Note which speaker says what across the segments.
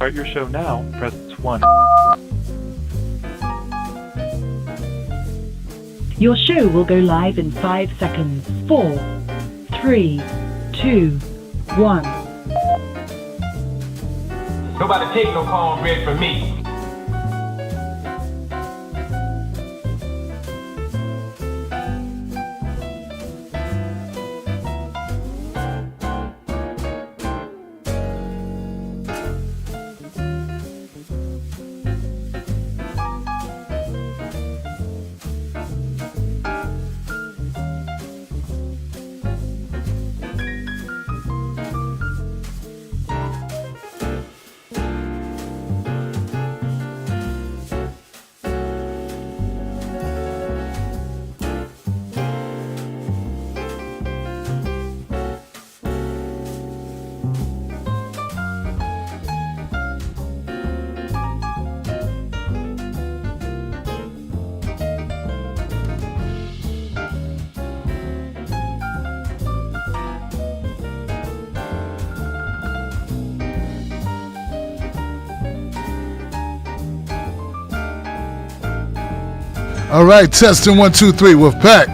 Speaker 1: start your show now, press 1.
Speaker 2: Your show will go live in 5 seconds. 4, 3, 2, 1.
Speaker 3: Nobody take no cornbread from me.
Speaker 4: All right, testing 1, 2, 3 with Pack.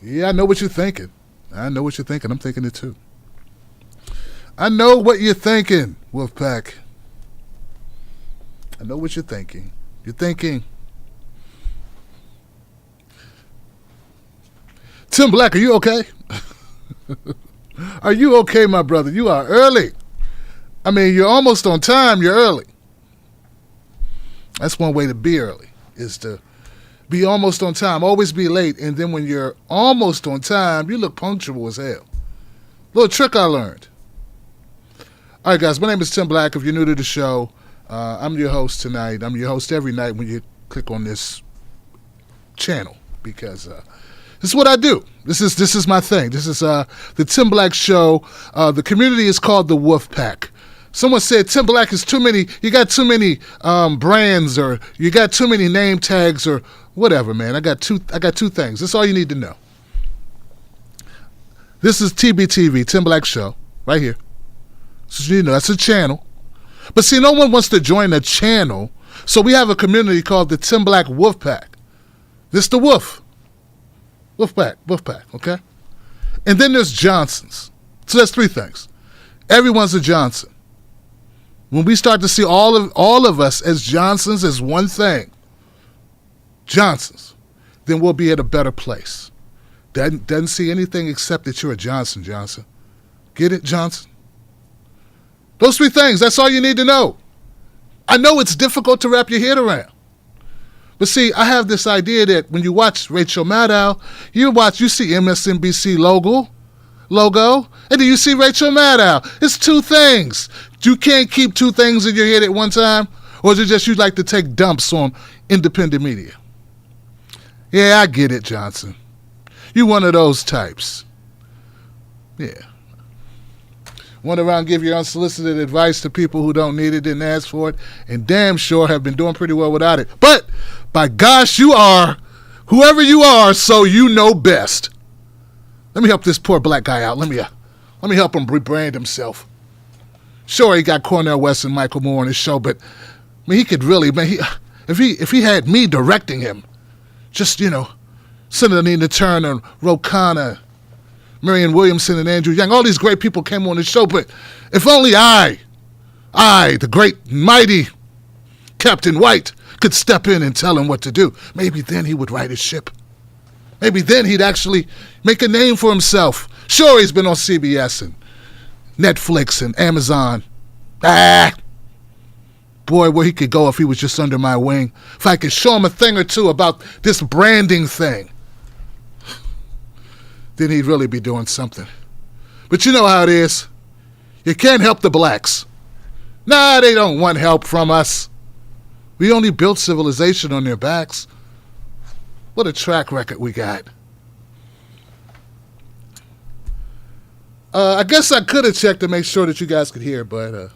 Speaker 4: Yeah, I know what you're thinking. I'm thinking it too. I know what you're thinking, Wolfpack. I know what you're thinking. You're thinking, Tim Black, are you okay? Are you okay, my brother? You are early. I mean, you're almost on time. You're early. That's one way to be early, is to be almost on time. Always be late, and then when you're almost on time, you look punctual as hell. Little trick I learned. All right, guys, my name is Tim Black. If you're new to the show, I'm your host tonight. I'm your host every night when you click on this channel, because this is what I do. This is my thing. This is the Tim Black Show. The community is called the Wolf Pack. Someone said Tim Black is too many. You got too many brands, or you got too many name tags, or whatever, man. I got two things. That's all you need to know. This is TBTV, Tim Black Show, right here. So you know that's a channel. But see, no one wants to join the channel, so we have a community called the Tim Black Wolf Pack. This the Wolf. Wolf Pack, okay? And then there's Johnsons. So that's 3 things. Everyone's a Johnson. When we start to see all of us as Johnsons as one thing, Johnsons, then we'll be at a better place. Doesn't see anything except that you're a Johnson. Get it, Johnson? Those 3 things, that's all you need to know. I know it's difficult to wrap your head around. But see, I have this idea that when you watch Rachel Maddow, you see MSNBC logo, and then you see Rachel Maddow. It's 2 things. You can't keep 2 things in your head at one time, or is it just you like to take dumps on independent media? Yeah, I get it, Johnson. You one of those types. Yeah. went around and give your unsolicited advice to people who don't need it, didn't ask for it, and damn sure have been doing pretty well without it. But, by gosh, you are, whoever you are, so you know best. Let me help this poor black guy out. Let me help him rebrand himself. Sure, he got Cornel West and Michael Moore on his show, but I mean, he could really, man, if he had me directing him, just, Senator Nina Turner, Ro Khanna, Marianne Williamson, and Andrew Young, all these great people came on the show, but if only I, the great, mighty Captain White, could step in and tell him what to do, maybe then he would right his ship. Maybe then he'd actually make a name for himself. Sure, he's been on CBS and Netflix and Amazon. Boy, where he could go if he was just under my wing. If I could show him a thing or two about this branding thing, then he'd really be doing something. But you know how it is. You can't help the blacks. Nah, they don't want help from us. We only built civilization on their backs. What a track record we got. I guess I could have checked to make sure that you guys could hear, but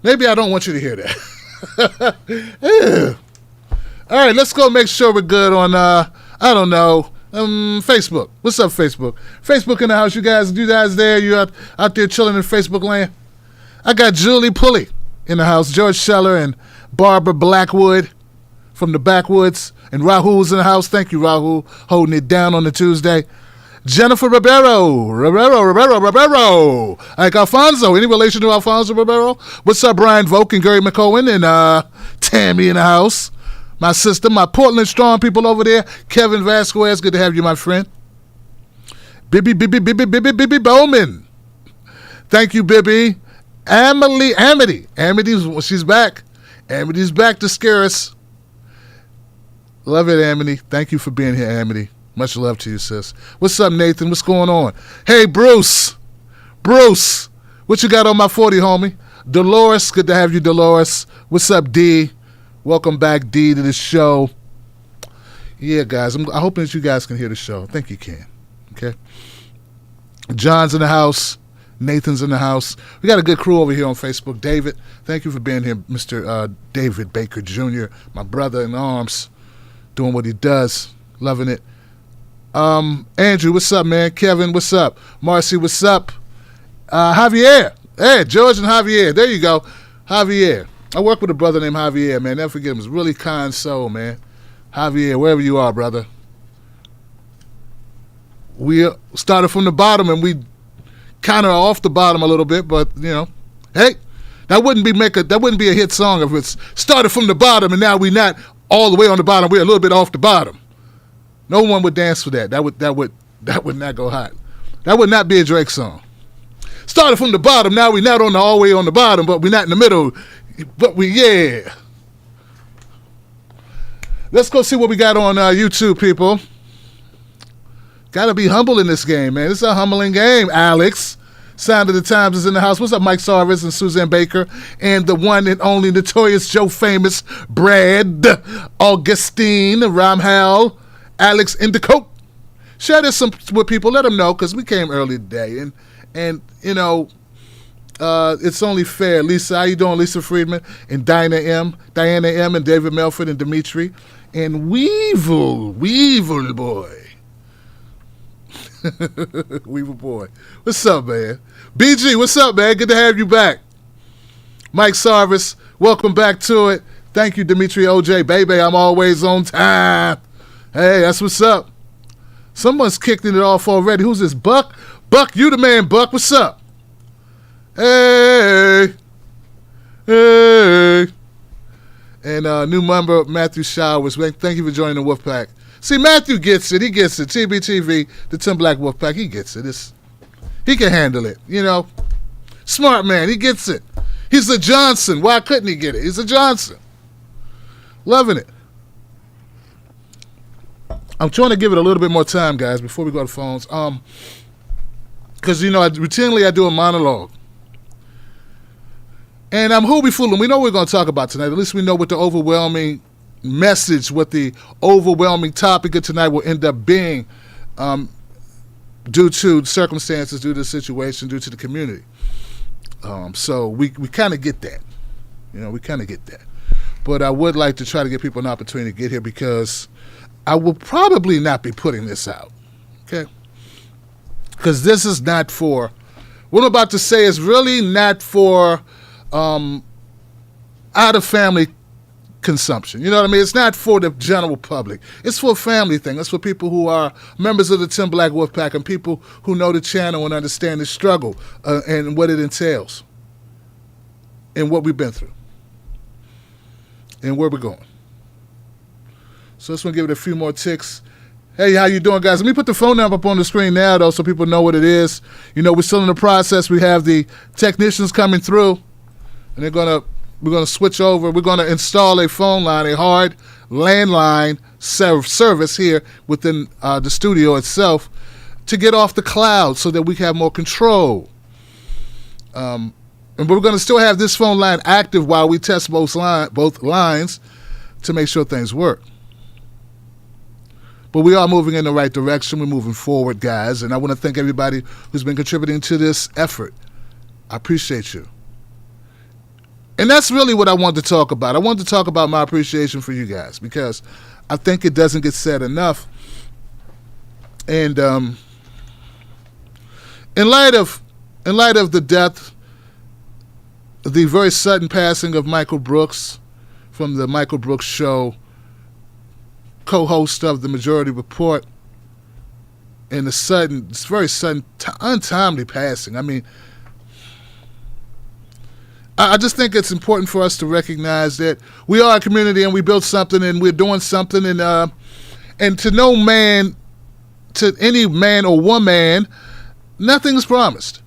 Speaker 4: maybe I don't want you to hear that. Yeah. All right, let's go make sure we're good on, Facebook. What's up, Facebook? Facebook in the house, you guys there? You out there chilling in Facebook land? I got Julie Pulley in the house, George Scheller and Barbara Blackwood from the backwoods, and Rahul's in the house. Thank you, Rahul, holding it down on the Tuesday. Jennifer Ribeiro. Like Alfonso. Any relation to Alfonso Ribeiro? What's up, Brian Volk and Gary McCohen and Tammy in the house. My sister, my Portland Strong people over there. Kevin Vasquez, good to have you, my friend. Bibby Bowman. Thank you, Bibby. Amity, she's back. Amity's back to scare us. Love it, Amity. Thank you for being here, Amity. Much love to you, sis. What's up, Nathan? What's going on? Hey, Bruce, what you got on my 40, homie? Dolores, good to have you, Dolores. What's up, D? Welcome back, D, to the show. Yeah, guys, I'm hoping that you guys can hear the show. I think you can, okay? John's in the house. Nathan's in the house. We got a good crew over here on Facebook. David, thank you for being here, Mr. David Baker Jr., my brother in arms, doing what he does, loving it. Andrew, what's up, man? Kevin, what's up? Marcy, what's up? Javier. Hey, George and Javier. There you go. Javier. I work with a brother named Javier, man. Never forget him. He's a really kind soul, man. Javier, wherever you are, brother. We started from the bottom, and we kind of off the bottom a little bit, but, hey, that wouldn't be a hit song if it's started from the bottom, and now we're not all the way on the bottom. We're a little bit off the bottom. No one would dance for that. That would not go hot. That would not be a Drake song. Started from the bottom. Now we're not all the way on the bottom, but we're not in the middle. But yeah. Let's go see what we got on YouTube, people. Got to be humble in this game, man. It's a humbling game, Alex. Sound of the Times is in the house. What's up, Mike Sarvis and Suzanne Baker? And the one and only notorious Joe Famous, Brad, Augustine, Ramhal, Alex Indicote. Share this with people. Let them know, because we came early today. And it's only fair. Lisa, how you doing, Lisa Friedman? And Diana M, and David Melford, and Dimitri. And Weevil boy. Weevil boy. What's up, man? BG, what's up, man? Good to have you back. Mike Sarvis, welcome back to it. Thank you, Dimitri OJ. Baby, I'm always on time. Hey, that's what's up. Someone's kicked it off already. Who's this? Buck? Buck, you the man, Buck. What's up? Hey. And new member, Matthew Showers. Thank you for joining the Wolfpack. See, Matthew gets it. He gets it. TBTV, the Tim Black Wolfpack, he gets it. He can handle it, Smart man, he gets it. He's a Johnson. Why couldn't he get it? He's a Johnson. Loving it. I'm trying to give it a little bit more time, guys, before we go to phones. Because, routinely I do a monologue. And who we fooling? We know what we're going to talk about tonight. At least we know what the overwhelming message, what the overwhelming topic of tonight will end up being. due to circumstances, due to the situation, due to the community. So we kind of get that. We kind of get that. But I would like to try to give people an opportunity to get here because I will probably not be putting this out. Okay? Because this is not for, what I'm about to say is really not for out-of-family consumption. You know what I mean? It's not for the general public. It's for a family thing. It's for people who are members of the Tim Black Wolfpack and people who know the channel and understand the struggle and what it entails and what we've been through and where we're going. So let's give it a few more ticks. Hey, how you doing, guys? Let me put the phone number up on the screen now, though, so people know what it is. We're still in the process. We have the technicians coming through, and we're gonna switch over. We're gonna install a phone line, a hard landline service here within the studio itself to get off the cloud so that we can have more control. And we're gonna still have this phone line active while we test both lines to make sure things work. But we are moving in the right direction. We're moving forward, guys. And I want to thank everybody who's been contributing to this effort. I appreciate you. And that's really what I wanted to talk about. I wanted to talk about my appreciation for you guys because I think it doesn't get said enough. And in light of the death, the very sudden passing of Michael Brooks from the Michael Brooks Show, co-host of the Majority Report, and it's very sudden, untimely passing. I mean, I just think it's important for us to recognize that we are a community and we built something and we're doing something, and to no man, to any man or woman, nothing is promised.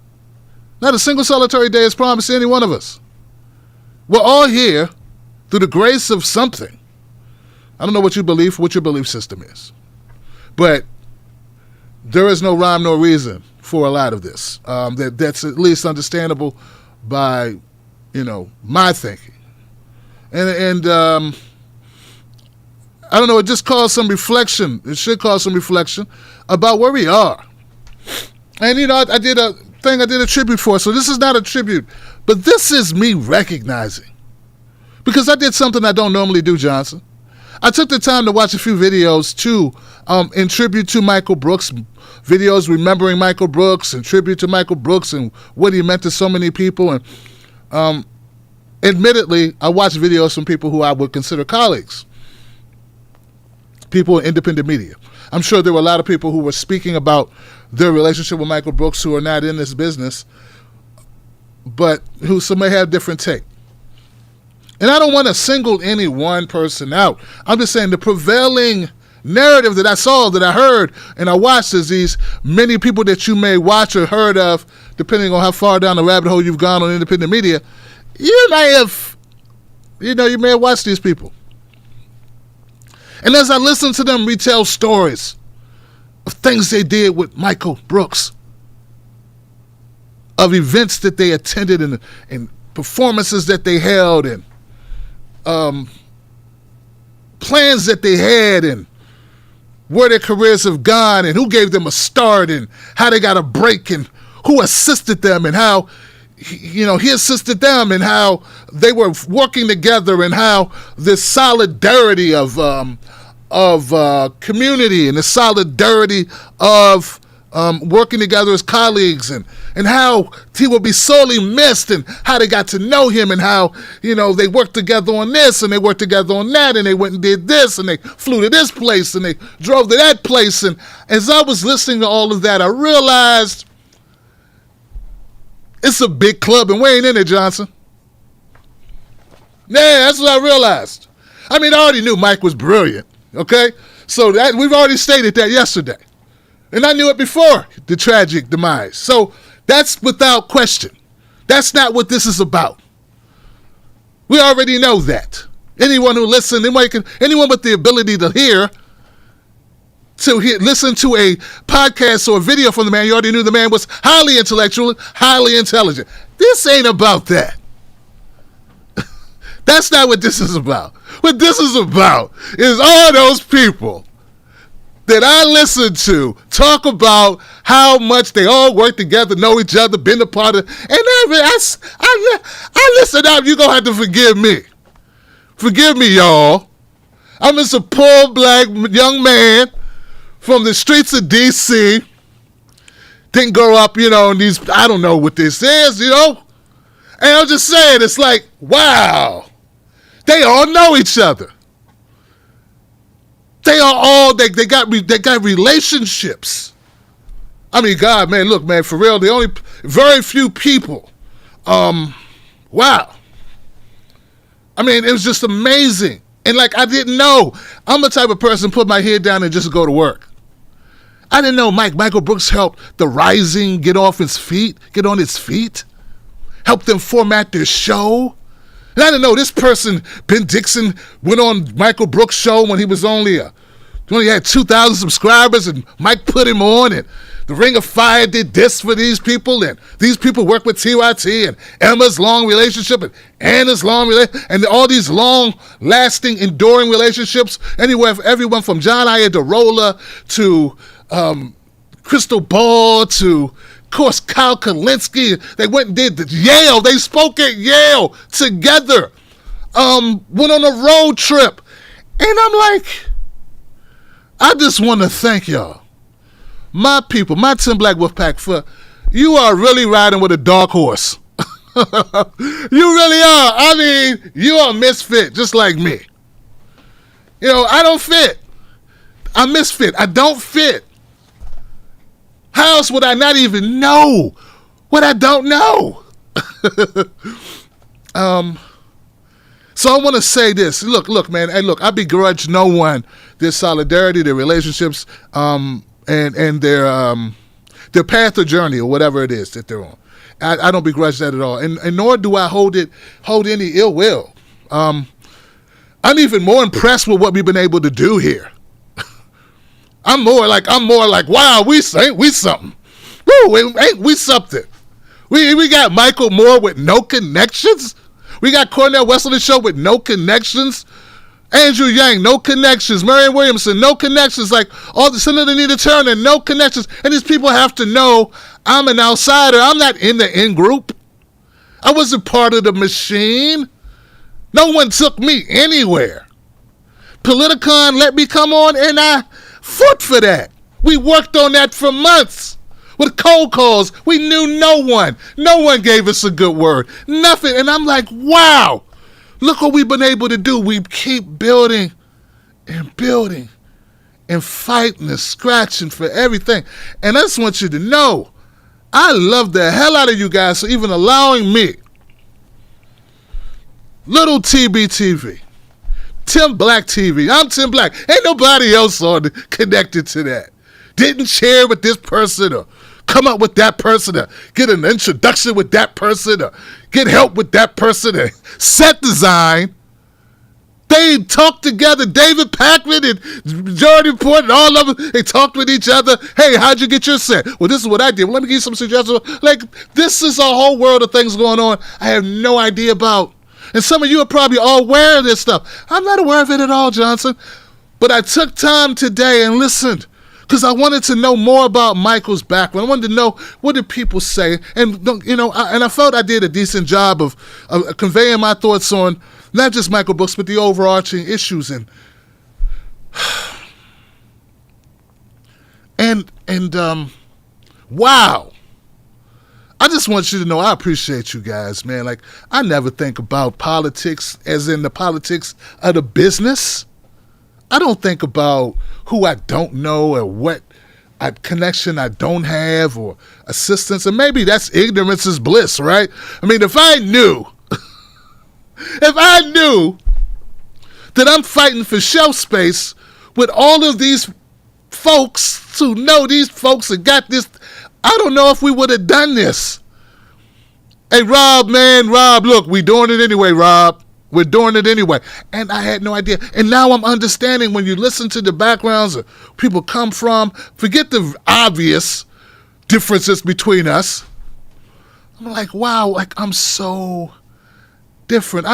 Speaker 4: Not a single solitary day is promised to any one of us. We're all here through the grace of something. I don't know what your belief system is. But there is no rhyme nor reason for a lot of this. That's at least understandable by, my thinking. And I don't know, it just caused some reflection. It should cause some reflection about where we are. And, I did a thing, I did a tribute for, so this is not a tribute, but this is me recognizing. Because I did something I don't normally do, Johnson. I took the time to watch a few videos, too, in tribute to Michael Brooks, videos remembering Michael Brooks and tribute to Michael Brooks and what he meant to so many people. And admittedly, I watched videos from people who I would consider colleagues, people in independent media. I'm sure there were a lot of people who were speaking about their relationship with Michael Brooks who are not in this business, but who some may have different take. And I don't want to single any one person out. I'm just saying the prevailing narrative that I saw, that I heard, and I watched is these many people that you may watch or heard of, depending on how far down the rabbit hole you've gone on independent media. You may have watched these people. And as I listened to them retell stories of things they did with Michael Brooks, of events that they attended and performances that they held and plans that they had and where their careers have gone and who gave them a start and how they got a break and who assisted them and how he assisted them and how they were working together and how this solidarity of community and the solidarity of working together as colleagues and how he will be sorely missed and how they got to know him and how, they worked together on this and they worked together on that and they went and did this and they flew to this place and they drove to that place. And as I was listening to all of that, I realized it's a big club and we ain't in it, Johnson. Yeah, that's what I realized. I mean, I already knew Mike was brilliant, okay? So that we've already stated that yesterday. And I knew it before the tragic demise. So that's without question. That's not what this is about. We already know that. Anyone who listens, anyone with the ability to listen to a podcast or a video from the man, you already knew the man was highly intellectual, highly intelligent. This ain't about that. That's not what this is about. What this is about is all those people that I listen to talk about how much they all work together, know each other, been a part of, and I listen up. You're going to have to forgive me. Forgive me, y'all. I'm just a poor black young man from the streets of D.C. Didn't grow up, in these, I don't know what this is, And I'm just saying, it's like, wow. They all know each other. They are all, they got relationships. I mean, God, man, look, man, for real, the only, very few people, wow. I mean, it was just amazing. And like, I didn't know. I'm the type of person put my head down and just go to work. I didn't know Michael Brooks helped The Rising get on its feet, helped them format their show. And I didn't know this person, Ben Dixon, went on Michael Brooks' show when he only had 2,000 subscribers, and Mike put him on, and the Ring of Fire did this for these people, and these people work with TYT, and Emma's long relationship, and Anna's long relationship, and all these long-lasting, enduring relationships, everyone from John Iadarola to Crystal Ball to, of course, Kyle Kalinske. They went and did Yale. They spoke at Yale together. Went on a road trip. And I'm like, I just want to thank y'all. My people, my Tim Black Wolfpack, for you are really riding with a dark horse. You really are. I mean, you are a misfit, just like me. I don't fit. I'm misfit. I don't fit. How else would I not even know what I don't know? So I want to say this. Look, man. Hey, look, I begrudge no one their solidarity, their relationships, and their path or journey or whatever it is that they're on. I don't begrudge that at all, and nor do I hold any ill will. I'm even more impressed with what we've been able to do here. I'm more like, wow, ain't we something? Woo, ain't we something? We got Michael Moore with no connections. We got Cornell West on the show with no connections. Andrew Yang, no connections. Marianne Williamson, no connections. Like all the Senator Nita Turner, no connections. And these people have to know I'm an outsider. I'm not in the in-group. I wasn't part of the machine. No one took me anywhere. Politicon let me come on, and I fought for that. We worked on that for months. With cold calls, we knew no one. No one gave us a good word. Nothing. And I'm like, wow, look what we've been able to do. We keep building and fighting and scratching for everything. And I just want you to know, I love the hell out of you guys for even allowing me, little TBTV, Tim Black TV. I'm Tim Black. Ain't nobody else connected to that. Didn't share with this person or come up with that person or get an introduction with that person or get help with that person or set design. They talked together. David Packman and Jordan Port and all of them, they talked with each other. Hey, how'd you get your set? Well, this is what I did. Well, let me give you some suggestions. Like, this is a whole world of things going on I have no idea about. And some of you are probably all aware of this stuff. I'm not aware of it at all, Johnson. But I took time today and listened because I wanted to know more about Michael's background. I wanted to know what did people say. And, I felt I did a decent job of conveying my thoughts on not just Michael Brooks, but the overarching issues. And wow. I just want you to know I appreciate you guys, man. Like, I never think about politics as in the politics of the business. I don't think about who I don't know or what connection I don't have or assistance. And maybe that's ignorance is bliss, right? I mean, if I knew that I'm fighting for shelf space with all of these folks who know these folks and got this, I don't know if we would have done this. Hey, Rob, look, we doing it anyway, Rob. We're doing it anyway. And I had no idea. And now I'm understanding when you listen to the backgrounds of people come from, forget the obvious differences between us. I'm like, wow, like I'm so different.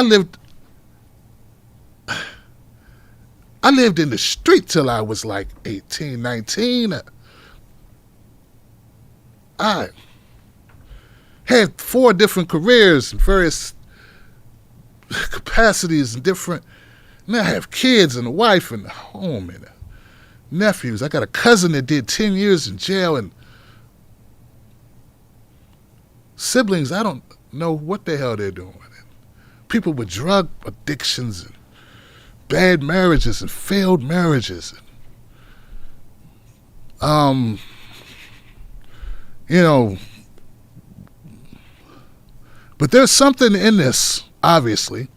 Speaker 4: I lived in the street till I was like 18, 19. I had 4 different careers, various capacities and different. Now I have kids and a wife and a home and nephews. I got a cousin that did 10 years in jail and siblings. I don't know what the hell they're doing. People with drug addictions and bad marriages and failed marriages. But there's something in this, obviously,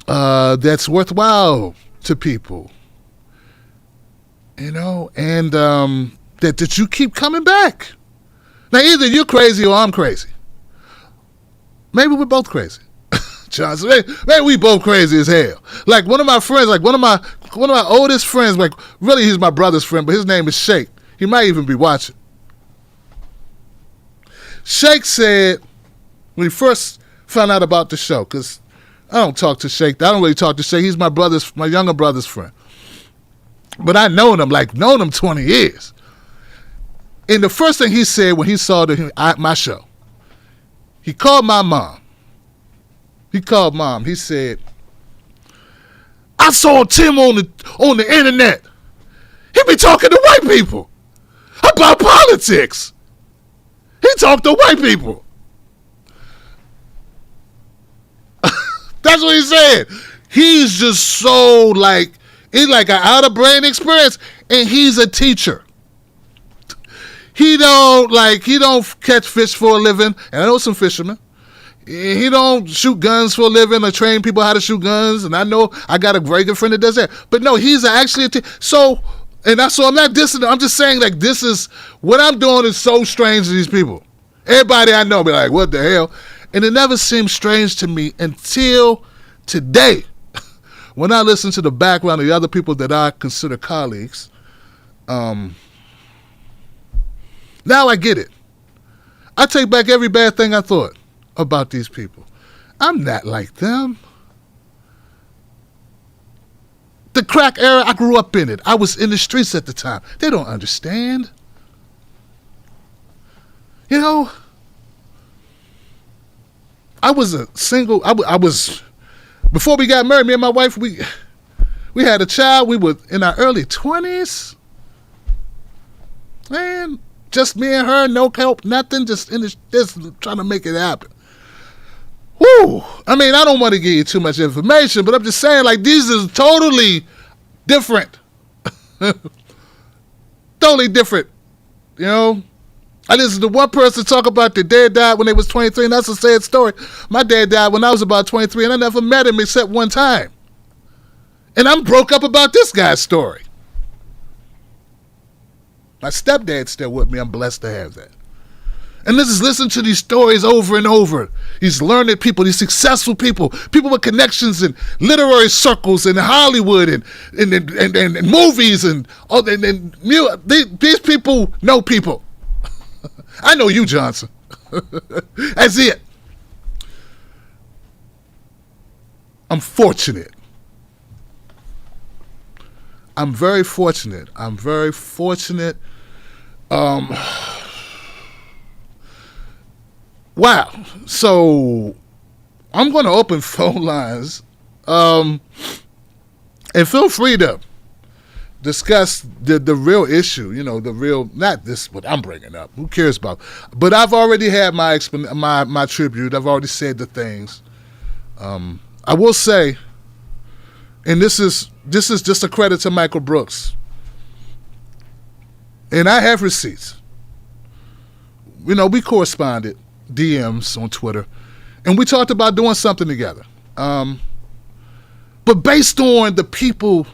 Speaker 4: that's worthwhile to people, and that you keep coming back. Now, either you're crazy or I'm crazy. Maybe we're both crazy. Johnson, maybe we both crazy as hell. Like one of my friends, like one of my oldest friends, like really he's my brother's friend, but his name is Sheikh. He might even be watching. Sheikh said when he first found out about the show, because I don't talk to Sheikh. I don't really talk to Sheikh. He's my younger brother's friend. But I known him 20 years. And the first thing he said when he saw my show, he called my mom. He said, I saw Tim on the internet. He be talking to white people about politics. He talked to white people. That's what he said. He's just so it's like an out of brain experience, and he's a teacher. He don't catch fish for a living, and I know some fishermen. He don't shoot guns for a living or train people how to shoot guns, and I know I got a very good friend that does that. But no, he's actually a teacher. So I'm not dissing. I'm just saying this is what I'm doing is so strange to these people. Everybody I know be like, what the hell? And it never seemed strange to me until today, when I listen to the background of the other people that I consider colleagues. Now I get it. I take back every bad thing I thought about these people. I'm not like them. The crack era, I grew up in it. I was in the streets at the time. They don't understand. I was a single, I was, before we got married, me and my wife, we had a child. We were in our early 20s. Man, just me and her, no help, nothing, just trying to make it happen. Woo! I mean, I don't want to give you too much information, but I'm just saying, these is totally different. Totally different. I listened to one person talk about their dad died when they was 23, and that's a sad story. My dad died when I was about 23, and I never met him except one time. And I'm broke up about this guy's story. My stepdad's still with me. I'm blessed to have that. And let's just listen to these stories over and over. These learned people, these successful people with connections in literary circles in Hollywood and movies and these people know people. I know you, Johnson. That's it. I'm fortunate. I'm very fortunate. Wow. So I'm going to open phone lines and feel free to discuss the real issue, the real, not this, what I'm bringing up. Who cares about? But I've already had my tribute. I've already said the things. I will say, and this is just a credit to Michael Brooks, and I have receipts. We corresponded, DMs on Twitter, and we talked about doing something together. But based on the people,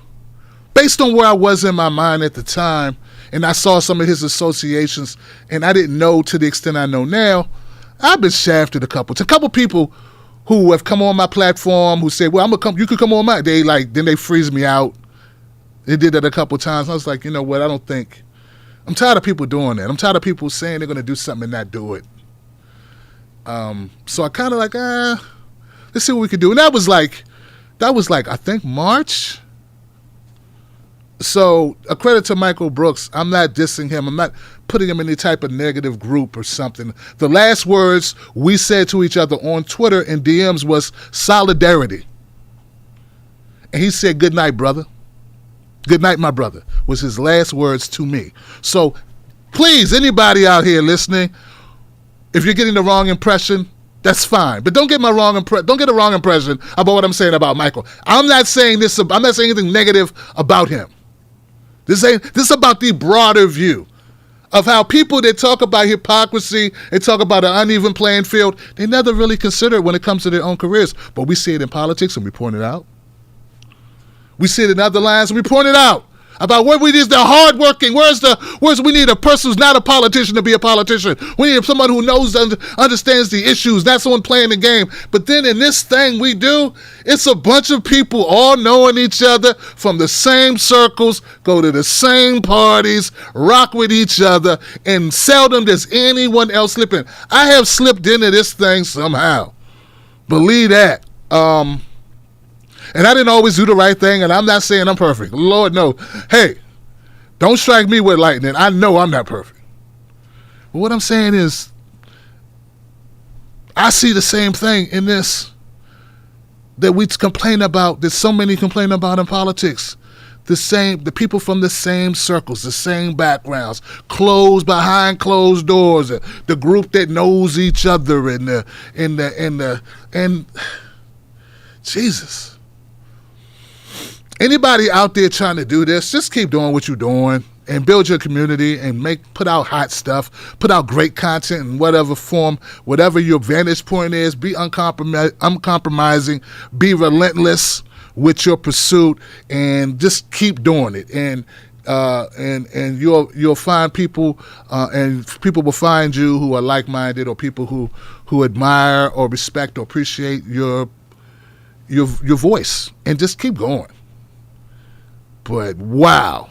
Speaker 4: based on where I was in my mind at the time, and I saw some of his associations, and I didn't know to the extent I know now, I've been shafted a couple people who have come on my platform who said, well, I'm gonna come, you could come on my, then they freeze me out. They did that a couple times. I was like, you know what, I'm tired of people doing that. I'm tired of people saying they're gonna do something and not do it. So I kind of let's see what we could do. And that was like, I think March So, a credit to Michael Brooks. I'm not dissing him. I'm not putting him in any type of negative group or something. The last words we said to each other on Twitter and DMs was solidarity. And he said, "Good night, brother. Good night, my brother," was his last words to me. So, please, anybody out here listening, if you're getting the wrong impression, that's fine. But don't get a wrong impression about what I'm saying about Michael. I'm not saying anything negative about him. This is about the broader view of how people that talk about hypocrisy and talk about an uneven playing field, they never really consider it when it comes to their own careers. But we see it in politics and we point it out. We see it in other lines and we point it out. About where we need the hardworking. Where's we need a person who's not a politician to be a politician. We need someone who knows, understands the issues, not someone playing the game. But then in this thing we do, it's a bunch of people all knowing each other from the same circles, go to the same parties, rock with each other, and seldom does anyone else slip in. I have slipped into this thing somehow. Believe that. And I didn't always do the right thing, and I'm not saying I'm perfect. Lord, no. Hey, don't strike me with lightning. I know I'm not perfect. But what I'm saying is, I see the same thing in this that we complain about, that so many complain about in politics. The people from the same circles, the same backgrounds, behind closed doors, the group that knows each other, and Jesus. Anybody out there trying to do this, just keep doing what you're doing and build your community and put out hot stuff, put out great content in whatever form, whatever your vantage point is. Be uncompromising, be relentless with your pursuit, and just keep doing it. And you'll find people, and people will find you who are like-minded, or people who admire or respect or appreciate your voice, and just keep going. But wow,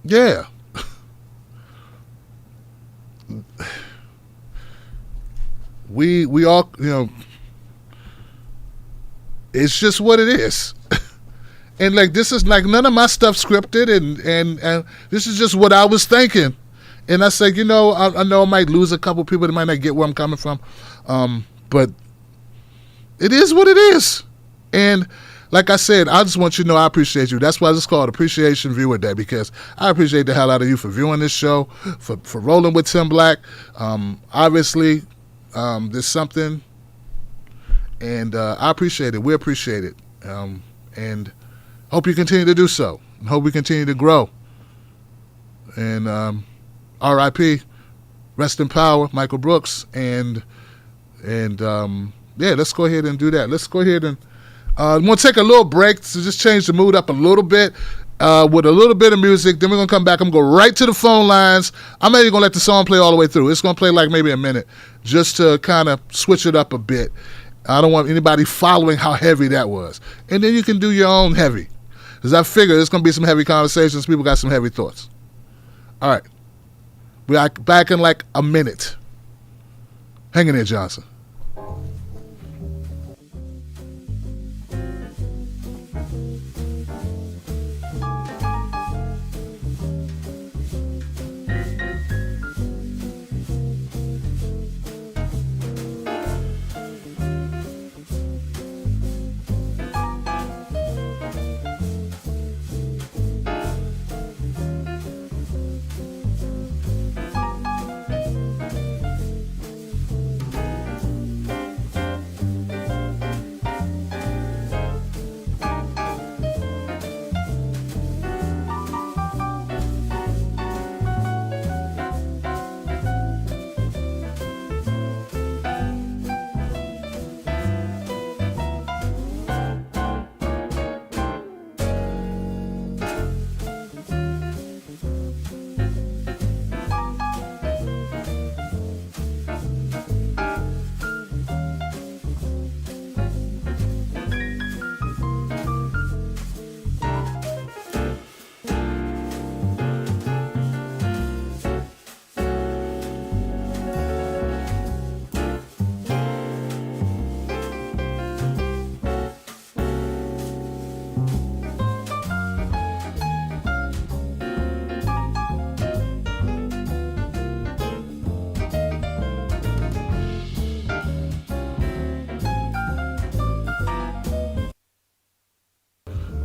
Speaker 4: yeah, we all, it's just what it is. And like, this is like none of my stuff scripted, and this is just what I was thinking. And I said, I know I might lose a couple people that might not get where I'm coming from, but it is what it is. And like I said, I just want you to know I appreciate you. That's why it's called Appreciation Viewer Day, because I appreciate the hell out of you for viewing this show, for rolling with Tim Black. Obviously, there's something, and I appreciate it. We appreciate it. And hope you continue to do so. And hope we continue to grow. And R.I.P., rest in power, Michael Brooks. And yeah, let's go ahead and do that. Let's go ahead and I'm going to take a little break to just change the mood up a little bit with a little bit of music. Then we're going to come back. I'm going to go right to the phone lines. I'm not even going to let the song play all the way through. It's going to play like maybe a minute just to kind of switch it up a bit. I don't want anybody following how heavy that was. And then you can do your own heavy, because I figure there's going to be some heavy conversations. People got some heavy thoughts. All right. We're back in like a minute. Hang in there, Johnson.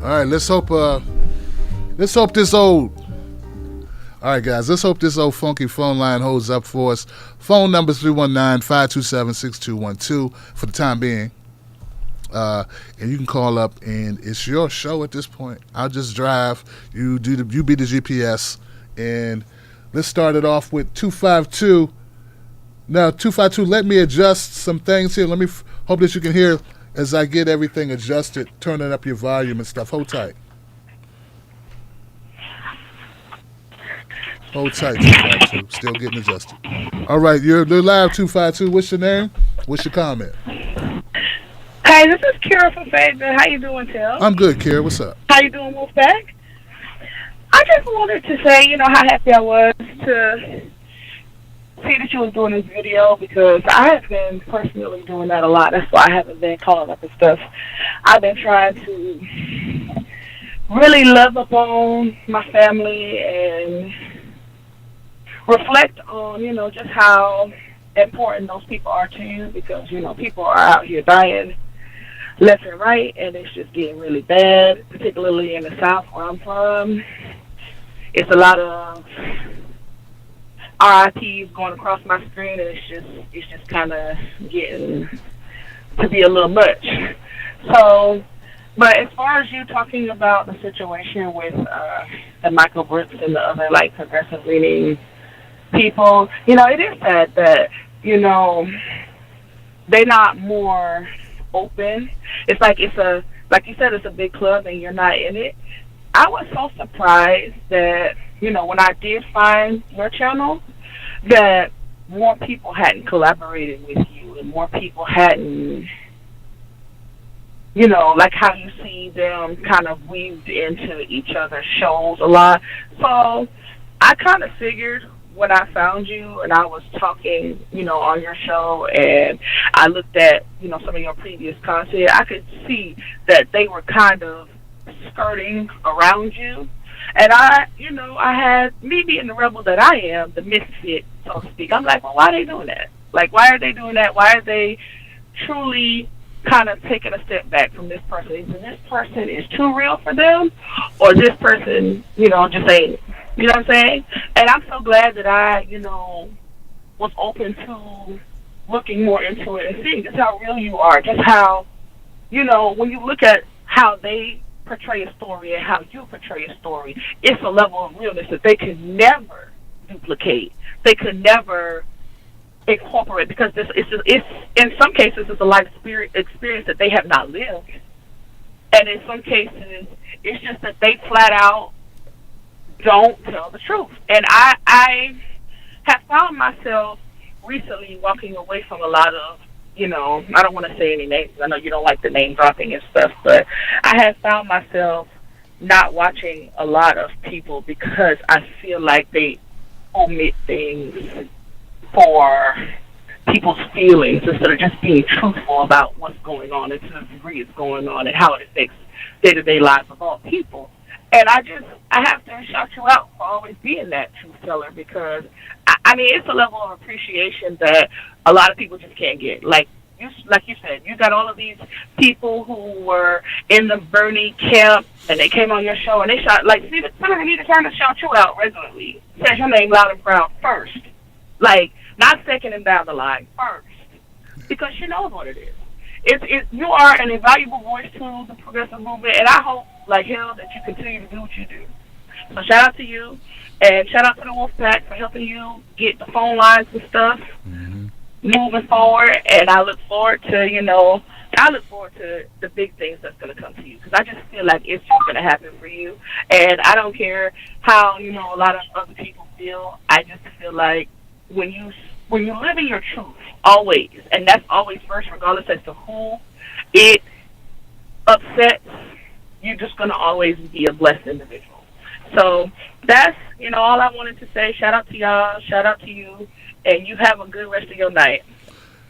Speaker 4: All right, let's hope this old. All right, guys, let's hope this old funky phone line holds up for us. Phone number 319-527-6212 for the time being. And you can call up, and it's your show at this point. I'll just drive. You be the GPS, and let's start it off with 252. Now, 252, let me adjust some things here. Let me hope that you can hear as I get everything adjusted, turning up your volume and stuff. Hold tight. Hold tight, 252. Still getting adjusted. All right, you're live, 252. What's your name? What's your comment?
Speaker 5: Hey, this is Kara from Fayetteville. How you doing, Tim?
Speaker 4: I'm good, Kara. What's up?
Speaker 5: How you doing, Wolfpack? I just wanted to say, how happy I was to see that you was doing this video, because I have been personally doing that a lot. That's why I haven't been calling up and stuff. I've been trying to really love upon my family and reflect on, just how important those people are to you, because, people are out here dying left and right, and it's just getting really bad, particularly in the South where I'm from. It's a lot of RIPs going across my screen, and it's just kind of getting to be a little much. So, but as far as you talking about the situation with the Michael Brooks and the other progressive leaning people, it is sad that they're not more open. It's like you said, it's a big club and you're not in it. I was so surprised that when I did find your channel, that more people hadn't collaborated with you, and more people hadn't, like how you see them kind of weaved into each other's shows a lot. So I kind of figured when I found you and I was talking, on your show, and I looked at, some of your previous content, I could see that they were kind of skirting around you. And I had, me being the rebel that I am, the misfit, so to speak, I'm like, well, why are they doing that? Like, why are they doing that? Why are they truly kind of taking a step back from this person? Either this person is too real for them, or this person, just ain't. You know what I'm saying? And I'm so glad that I, was open to looking more into it and seeing just how real you are, just how, when you look at how they portray a story and how you portray a story, it's a level of realness that they could never duplicate. They could never incorporate, because it's in some cases it's a life experience that they have not lived, and in some cases it's just that they flat out don't tell the truth. And I have found myself recently walking away from a lot of, I don't want to say any names. I know you don't like the name dropping and stuff, but I have found myself not watching a lot of people because I feel like they omit things for people's feelings instead of just being truthful about what's going on and to the degree it's going on and how it affects day-to-day lives of all people. And I have to shout you out for always being that truth teller, because, I mean, it's a level of appreciation that a lot of people just can't get. Like you said, you got all of these people who were in the Bernie camp, and they came on your show, and they shot, see, somebody need to turn to shout you out regularly. Say your name loud and proud first. Not second and down the line, first. Because she knows what it is. You are an invaluable voice to the progressive movement, and I hope, like hell, that you continue to do what you do. So shout out to you, and shout out to the Wolfpack for helping you get the phone lines and stuff moving forward. And I look forward to, the big things that's going to come to you, because I just feel like it's just going to happen for you. And I don't care how, a lot of other people feel. I just feel like when you live in your truth, always, and that's always first, regardless as to who it upsets, you're just going to always be a blessed individual. So that's, all I wanted to say. Shout out to y'all. Shout out to you. And you have a good rest of your night.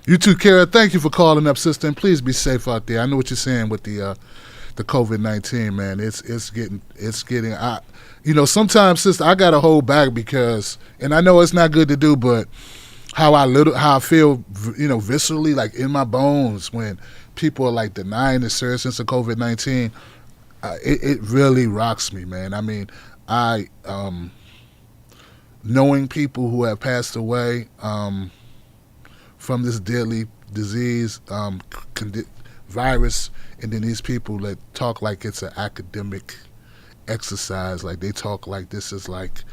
Speaker 4: You too, Kara. Thank you for calling up, sister. And please be safe out there. I know what you're saying with the COVID-19, man. It's getting. Sometimes, sister, I gotta hold back because, and I know it's not good to do, but how I feel, viscerally, like in my bones, when people are denying the seriousness of COVID-19. it really rocks me, man. I mean, I knowing people who have passed away from this deadly disease, virus, and then these people that talk like it's an academic exercise, like they talk like this is like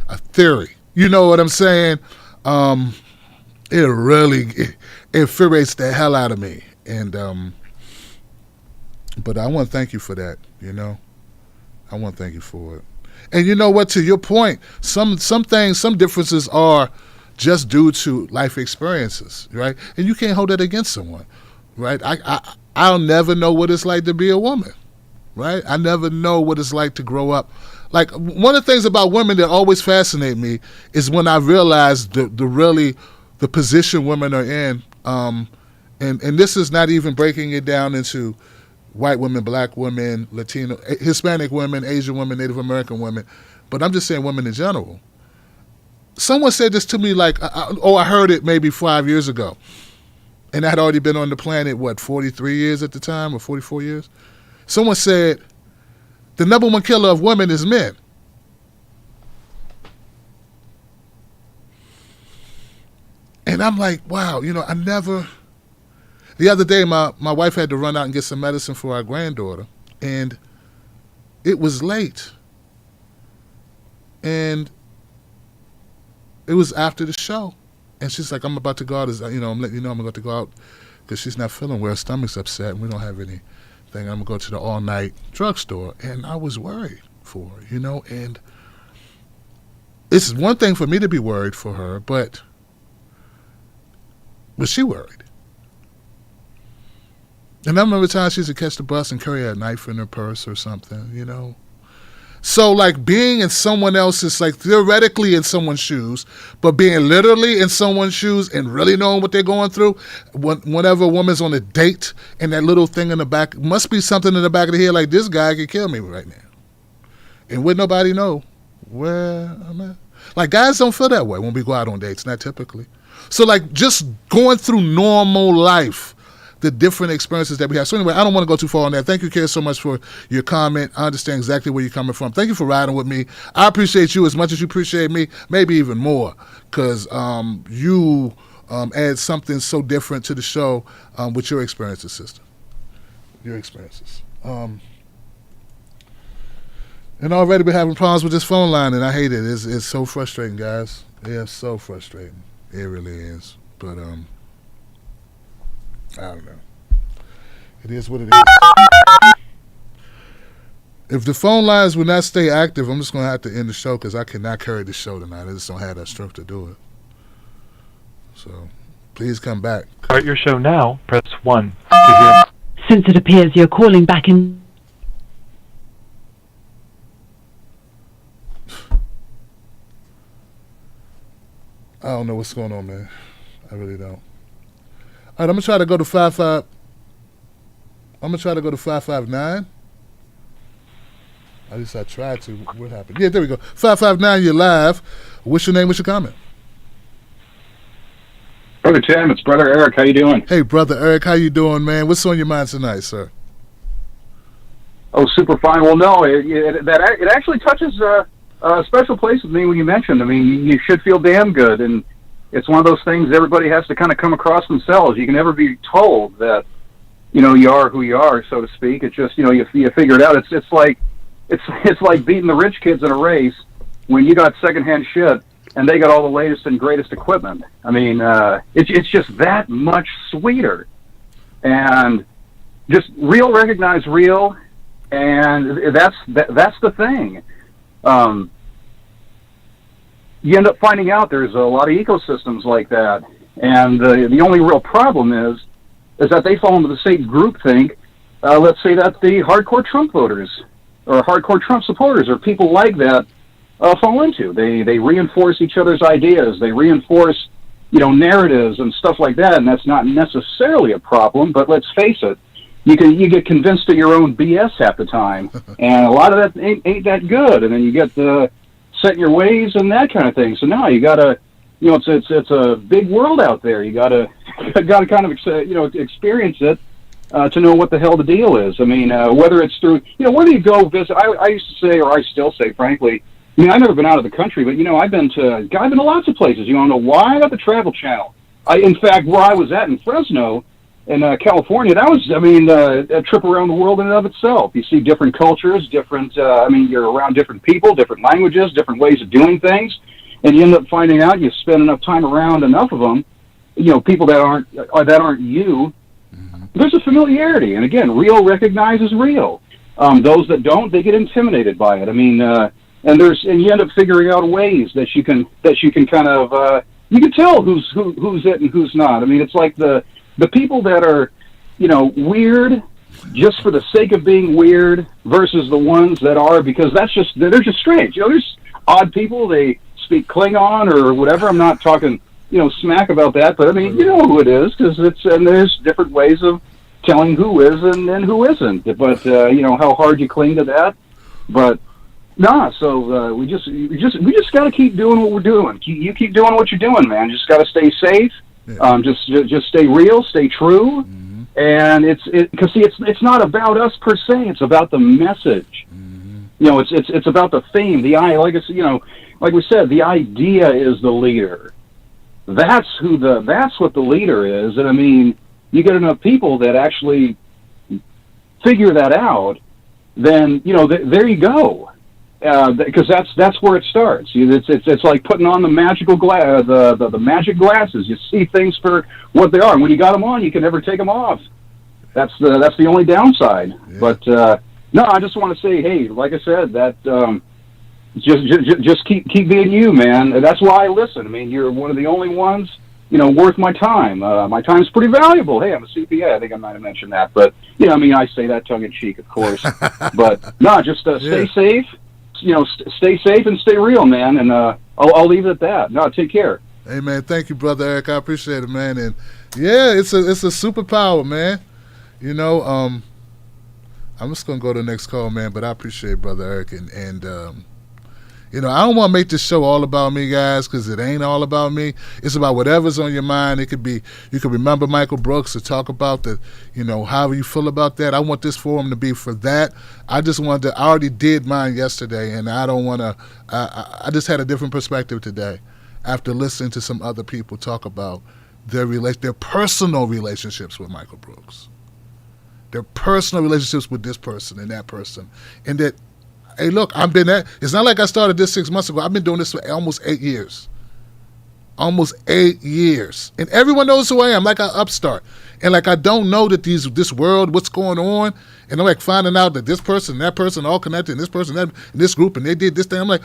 Speaker 4: a theory. You know what I'm saying? It really infuriates the hell out of me. And but I want to thank you for that. You know, I want to thank you for it. And you know what? To your point, some things, some differences are just due to life experiences, right? And you can't hold that against someone, right? I'll never know what it's like to be a woman, right? I never know what it's like to grow up. Like, one of the things about women that always fascinate me is when I realize the position women are in, and this is not even breaking it down into white women, black women, Latino, Hispanic women, Asian women, Native American women, but I'm just saying women in general. Someone said this to me like, I heard it maybe 5 years ago, and I had already been on the planet, 43 years at the time, or 44 years? Someone said, the number one killer of women is men. And I'm like, wow, you know, I never... The other day, my wife had to run out and get some medicine for our granddaughter, and it was late. And it was after the show. And she's like, I'm about to go out. I'm letting you know I'm about to go out because she's not feeling well. Her stomach's upset, and we don't have anything. I'm going to go to the all-night drugstore. And I was worried for her, you know. And it's one thing for me to be worried for her, but was she worried? And I remember times she used to catch the bus and carry a knife in her purse or something, you know. So, like, being in someone else's, like, theoretically in someone's shoes, but being literally in someone's shoes and really knowing what they're going through, whenever a woman's on a date and that little thing in the back, must be something in the back of the head like, this guy could kill me right now. And would nobody know where I'm at? Like, guys don't feel that way when we go out on dates, not typically. So, like, just going through normal life, the different experiences that we have. So anyway, I don't want to go too far on that. Thank you, Kara, so much for your comment. I understand exactly where you're coming from. Thank you for riding with me. I appreciate you as much as you appreciate me, maybe even more, because you add something so different to the show with your experiences, sister. Your experiences. And already we're having problems with this phone line, and I hate it. It's so frustrating, guys. Yeah, it's so frustrating. It really is. But I don't know. It is what it is. If the phone lines will not stay active, I'm just going to have to end the show because I cannot carry the show tonight. I just don't have that strength to do it. So, please come back.
Speaker 1: Start your show now. Press 1 to hear.
Speaker 2: Since it appears you're calling back in...
Speaker 4: I don't know what's going on, man. I really don't. All right, I'm gonna try to go to 559. At least I tried to. What happened? Yeah, there we go. 559, you're live. What's your name? What's your comment?
Speaker 6: Brother Tim, it's Brother Eric. How you doing?
Speaker 4: Hey, Brother Eric. How you doing, man? What's on your mind tonight, sir?
Speaker 6: Oh, super fine. Well, no, it actually touches a special place with me when you mentioned. I mean, you should feel damn good, and it's one of those things everybody has to kind of come across themselves. You can never be told that, you know, you are who you are, so to speak. It's just, you know, you figure it out. It's like beating the rich kids in a race when you got secondhand shit and they got all the latest and greatest equipment. I mean, it's just that much sweeter. And just real recognize real, and that's the thing. You end up finding out there's a lot of ecosystems like that, and the only real problem is that they fall into the same groupthink. Let's say that the hardcore Trump voters or hardcore Trump supporters or people like that fall into. They reinforce each other's ideas. They reinforce, you know, narratives and stuff like that, and that's not necessarily a problem. But let's face it, you get convinced of your own BS half the time, and a lot of that ain't that good. And then you get set in your ways and that kind of thing. So now you gotta, you know, it's a big world out there. You gotta kind of, you know, experience it to know what the hell the deal is. I mean, whether it's through, whether you go visit, I used to say, or I still say, frankly, I mean, I've never been out of the country, but, I've been to lots of places. You want to know why? I got the Travel Channel. In fact, where I was at in Fresno, in California, that was, a trip around the world in and of itself. You see different cultures, you're around different people, different languages, different ways of doing things, and you end up finding out you spend enough time around enough of them, people that aren't you. Mm-hmm. There's a familiarity, and again, real recognizes real. Those that don't, they get intimidated by it. And you end up figuring out ways that you can kind of you can tell who's it and who's not. It's like the people that are weird just for the sake of being weird versus the ones that are because they're just strange. There's odd people, they speak Klingon or whatever. I'm not talking smack about that, but you know who it is because there's different ways of telling who is and who isn't. But how hard you cling to that, but. Nah, so we just got to keep doing what we're doing. You keep doing what you're doing, man. Just got to stay safe. Yeah. Just stay real, stay true. Mm-hmm. And it's not about us per se. It's about the message. Mm-hmm. It's about the theme, like we said, the idea is the leader. That's what the leader is. And you get enough people that actually figure that out, then there you go. Because that's where it starts. It's like putting on the magical the magic glasses. You see things for what they are, and when you got them on, you can never take them off. That's the only downside. Yeah. But no, I just want to say, hey, like I said, that just keep being you, man. And that's why I listen. You're one of the only ones worth my time. My time's pretty valuable. Hey, I'm a CPA. I think I might have mentioned that, but I say that tongue in cheek, of course. But no, just stay safe. Stay safe and stay real, man. And I'll leave it at that. No, take care.
Speaker 4: Hey, man, thank you, Brother Eric. I appreciate it, man. And yeah, it's a superpower, man. I'm just gonna go to the next call, man. But I appreciate Brother Eric, and I don't want to make this show all about me, guys, because it ain't all about me. It's about whatever's on your mind. It could be you could remember Michael Brooks to talk about however you feel about that. I want this forum to be for that. I already did mine yesterday, and I don't want to. I just had a different perspective today after listening to some other people talk about their personal relationships with Michael Brooks, their personal relationships with this person and that person, and that. Hey, look, it's not like I started this 6 months ago. I've been doing this for almost 8 years. Almost 8 years. And everyone knows who I am, like an upstart. And like I don't know that this world, what's going on, and I'm like finding out that this person and that person all connected, and this person, that, and this group, and they did this thing. I'm like,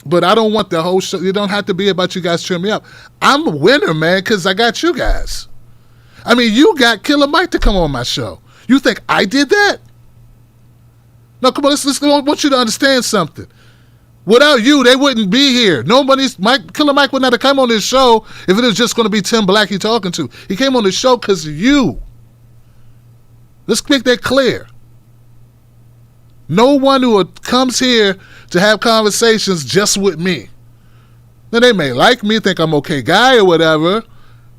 Speaker 4: but I don't want the whole show. It don't have to be about you guys cheering me up. I'm a winner, man, because I got you guys. You got Killer Mike to come on my show. You think I did that? No, come on, I want you to understand something. Without you, they wouldn't be here. Killer Mike would not have come on this show if it was just going to be Tim Black he talking to. He came on the show because of you. Let's make that clear. No one who comes here to have conversations just with me. Now, they may like me, think I'm okay guy or whatever,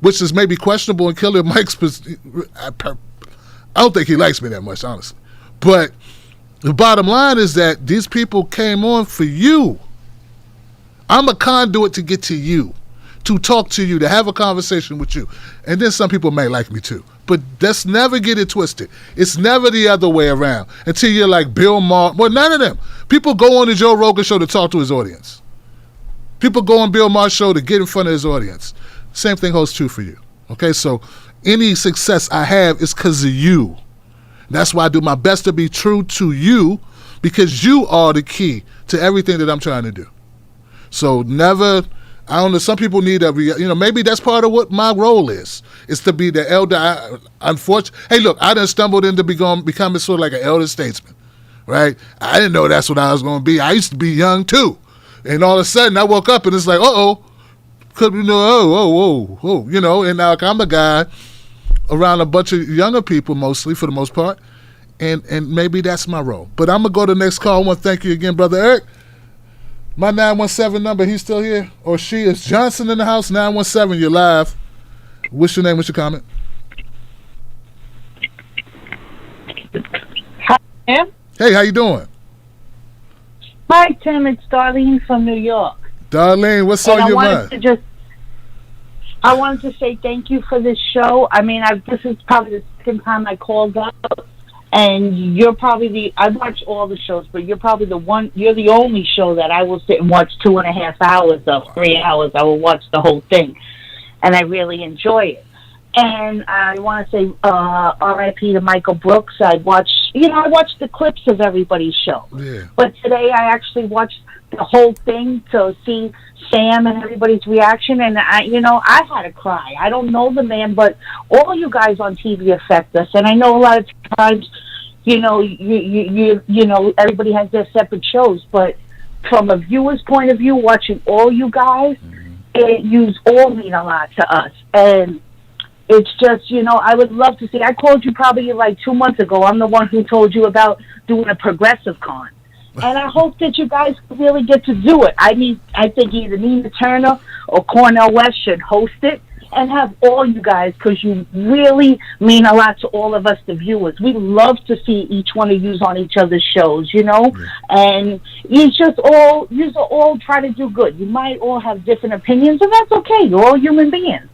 Speaker 4: which is maybe questionable in Killer Mike's. I don't think he likes me that much, honestly. But the bottom line is that these people came on for you. I'm a conduit to get to you, to talk to you, to have a conversation with you. And then some people may like me too. But let's never get it twisted. It's never the other way around until you're like Bill Maher. Well, none of them. People go on the Joe Rogan show to talk to his audience. People go on Bill Maher's show to get in front of his audience. Same thing holds true for you. Okay, so any success I have is because of you. That's why I do my best to be true to you, because you are the key to everything that I'm trying to do. So never, I don't know, some people need maybe that's part of what my role is to be the elder. Unfortunately, hey, look, I done stumbled into becoming sort of like an elder statesman, right? I didn't know that's what I was going to be. I used to be young too. And all of a sudden I woke up and it's like, and now I'm a guy around a bunch of younger people, mostly, for the most part, and maybe that's my role. But I'm going to go to the next call. I want to thank you again, Brother Eric. My 917 number, he's still here, or she is Johnson in the house, 917, you're live. What's your name, what's your comment?
Speaker 7: Tim?
Speaker 4: Hey, how you doing?
Speaker 7: Hi, Tim. It's Darlene from New York.
Speaker 4: Darlene, what's
Speaker 7: And
Speaker 4: on your mind?
Speaker 7: I wanted to say thank you for this show. I mean, this is probably the second time I called up, and you're probably I watch all the shows, but you're probably you're the only show that I will sit and watch 2.5 hours of, 3 hours. I will watch the whole thing, and I really enjoy it. And I want to say R.I.P. to Michael Brooks. I watched the clips of everybody's show.
Speaker 4: Yeah.
Speaker 7: But today I actually watched the whole thing to see Sam and everybody's reaction, and I had to cry. I don't know the man, but all you guys on TV affect us, and I know a lot of times, you know, everybody has their separate shows, but from a viewer's point of view, watching all you guys, you all mean a lot to us, and it's just, I would love to see. I called you probably like 2 months ago. I'm the one who told you about doing a progressive con. And I hope that you guys really get to do it. I mean, I think either Nina Turner or Cornell West should host it and have all you guys, because you really mean a lot to all of us, the viewers. We love to see each one of you on each other's shows, and you all try to do good. You might all have different opinions, and that's okay. You're all human beings.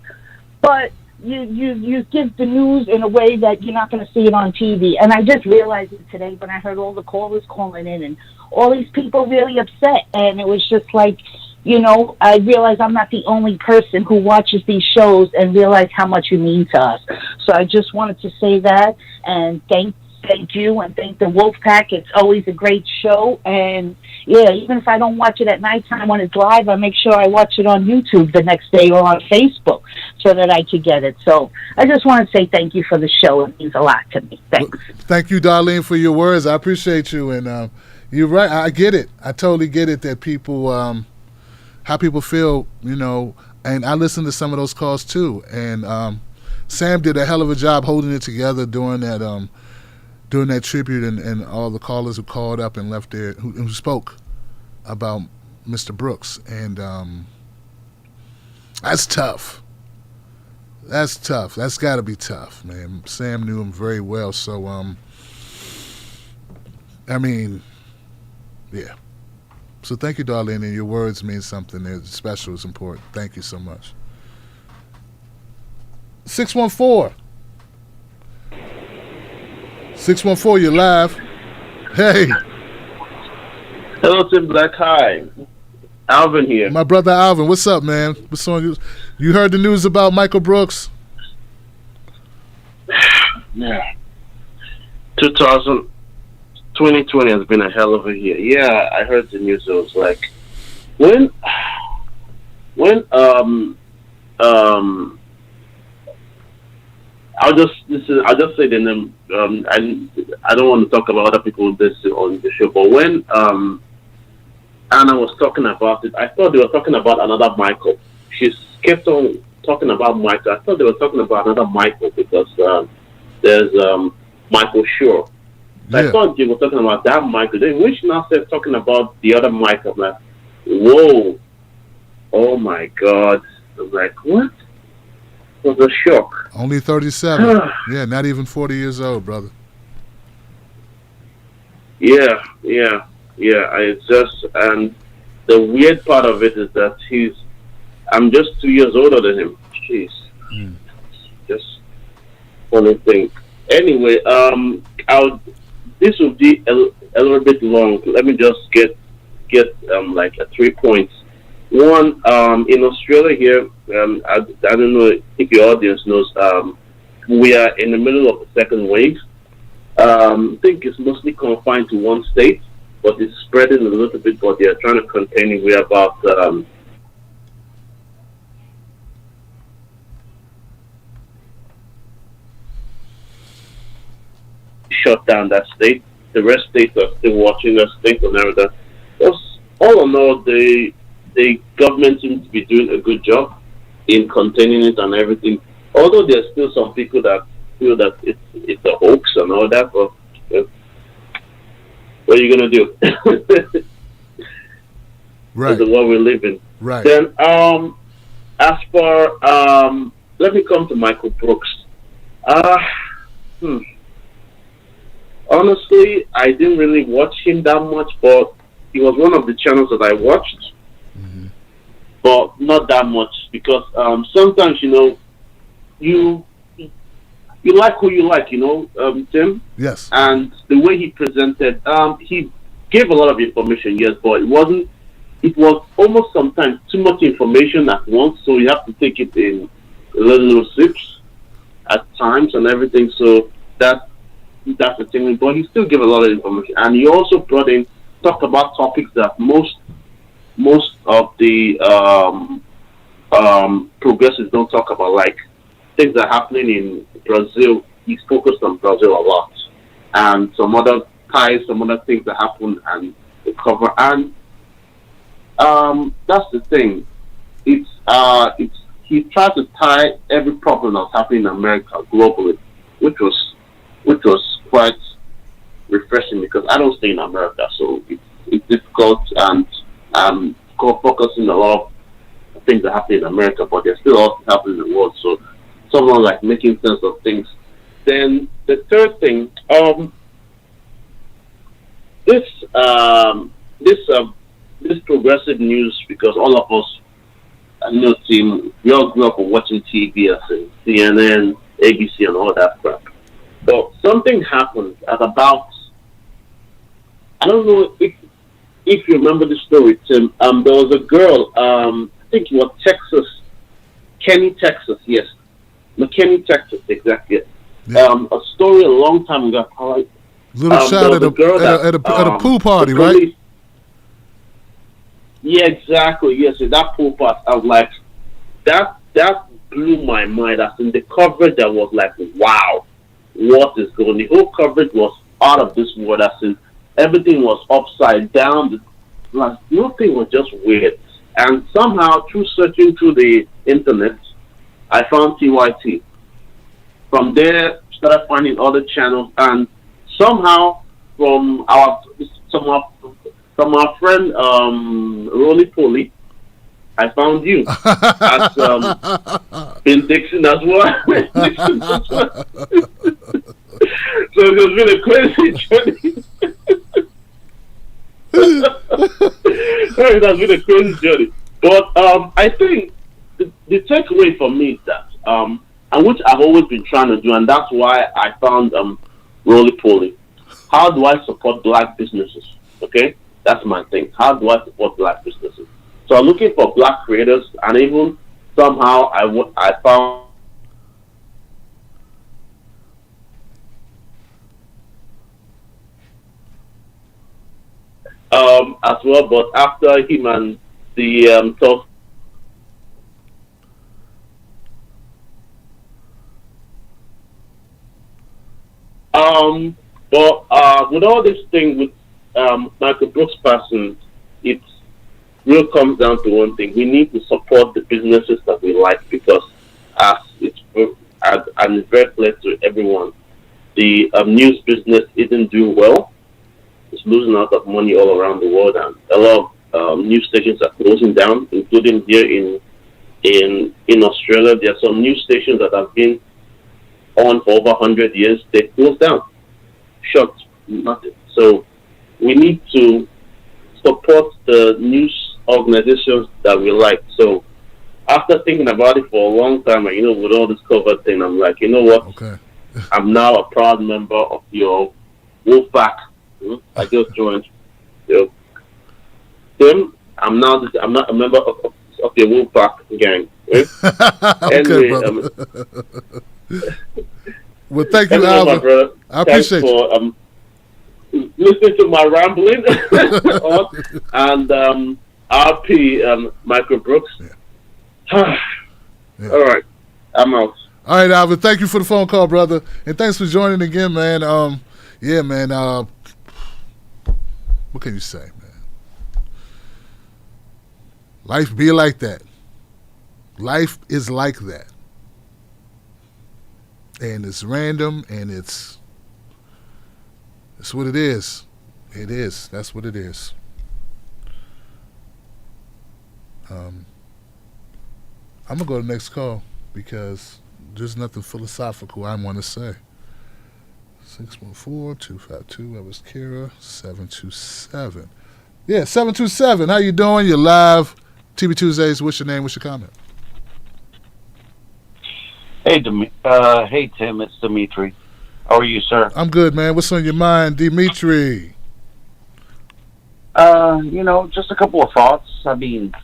Speaker 7: But you give the news in a way that you're not going to see it on TV. And I just realized it today when I heard all the callers calling in and all these people really upset. And it was just like, I realized I'm not the only person who watches these shows and realize how much you mean to us. So I just wanted to say that and thank you and thank the Wolfpack. It's always a great show. And yeah, even if I don't watch it at nighttime when it's live, I make sure I watch it on YouTube the next day or on Facebook so that I could get it. So I just want to say thank you for the show. It means a lot to me. Thanks.
Speaker 4: Well, thank you, Darlene, for your words. I appreciate you. And you're right. I get it. I totally get it that people, how people feel, and I listen to some of those calls too. And Sam did a hell of a job holding it together during that tribute, and all the callers who called up and left there, who spoke about Mr. Brooks. And that's tough. That's tough. That's got to be tough, man. Sam knew him very well. So, I mean, yeah. So thank you, Darlene, and your words mean something. It's special. It's important. Thank you so much. 614. 614, you're live. Hey.
Speaker 8: Hello, Tim Black. Hi. Alvin here.
Speaker 4: My brother Alvin. What's up, man? What's on you? You heard the news about Michael Brooks?
Speaker 8: Yeah. 2020 has been a hell of a year. Yeah, I heard the news. It was like, I'll just say the name. I don't want to talk about other people this on the show, but when Anna was talking about it, I thought they were talking about another Michael. She kept on talking about Michael. I thought they were talking about another Michael because there's Michael Schur.
Speaker 4: Yeah.
Speaker 8: I thought they were talking about that Michael. Then when she now started talking about the other Michael, I'm like, whoa, oh my God. I was like, what? It was a shock.
Speaker 4: Only 37. Yeah, not even 40 years old, brother.
Speaker 8: Yeah. It's just, and the weird part of it is that I'm just 2 years older than him. Jeez. Just funny thing. Anyway, this will be a little bit long. Let me just get like 3 points. One, in Australia here, I don't know if your audience knows, we are in the middle of the second wave. I think it's mostly confined to one state, but it's spreading a little bit, but they're trying to contain it. We're about shut down that state. The rest states are still watching that state and everything. All in all, the government seems to be doing a good job in containing it and everything. Although there's still some people that feel that it's a hoax and all that, but what are you gonna do?
Speaker 4: Right.
Speaker 8: That's the world we live in.
Speaker 4: Right.
Speaker 8: Then, as for let me come to Michael Brooks. honestly, I didn't really watch him that much, but he was one of the channels that I watched, but not that much because sometimes you you like who you like, Tim,
Speaker 4: Yes.
Speaker 8: and the way he presented, he gave a lot of information, yes, but it wasn't. It was almost sometimes too much information at once, so you have to take it in little sips at times and everything. So that's the thing. But he still gave a lot of information, and he also talked about topics that most of the progressives don't talk about, like things that are happening in Brazil. He's focused on Brazil a lot, and some other things that happen and they cover. And that's the thing. It's he tried to tie every problem that's happening in America globally, which was quite refreshing because I don't stay in America, so it's difficult and focusing a lot of things that happen in America, but there's still also happening in the world. So someone like making sense of things. Then the third thing, this progressive news, because all of us, team, we all grew up watching TV, as in CNN, ABC, and all that crap. But something happened at about, I don't know if you remember the story, Tim. There was a girl, I think it was Kenny, Texas, yes. McKinney, Texas, exactly.
Speaker 4: Yeah.
Speaker 8: A story a long time ago.
Speaker 4: Little shot at a pool party, right?
Speaker 8: Yeah, exactly. Yes, that pool party. I was like, that blew my mind. As in the coverage, that was like, wow, what is going on? The whole coverage was out of this world. As in everything was upside down. Like nothing was just weird. And somehow, through searching through the internet, I found TYT. From there, started finding other channels, and somehow from our friend Roly Poly, I found you as in Dixon as well. So it has been a crazy journey. It has been a crazy journey. But I think the takeaway for me is that, and which I've always been trying to do, and that's why I found Roly Poly. How do I support black businesses? Okay, that's my thing. How do I support black businesses? So I'm looking for black creators, and even somehow I found as well. But after him and the talk. But with all this thing with Michael Brooks passing, it really comes down to one thing: we need to support the businesses that we like, because as it's very clear to everyone, the news business isn't doing well. It's losing a lot of money all around the world, and a lot of news stations are closing down, including here in Australia. There are some news stations that have been on for over 100 years. They closed down, shut, nothing. So we need to support the news organizations that we like. So after thinking about it for a long time, and with all this COVID thing, I'm like, you know what? Okay. I'm now a proud member of your Wolfpack. I just joined. Tim, I'm not a member of the Wolfpack gang. Right?
Speaker 4: Okay, well, thank you, Alvin. I appreciate
Speaker 8: you for listening to my rambling and RP Michael Brooks. Yeah. All right, I'm out.
Speaker 4: All right, Alvin. Thank you for the phone call, brother, and thanks for joining again, man. Yeah, man. What can you say, man? Life be like that. Life is like that. And it's random, and it's what it is. It is. That's what it is. I'm going to go to the next call because there's nothing philosophical I want to say. 614-252. That was Kira. 727. Yeah, 727. How you doing? You're live. TV Tuesdays. What's your name? What's your comment?
Speaker 9: Hey, hey, Tim. It's Dimitri. How are you, sir?
Speaker 4: I'm good, man. What's on your mind, Dimitri?
Speaker 9: Just a couple of thoughts. I mean,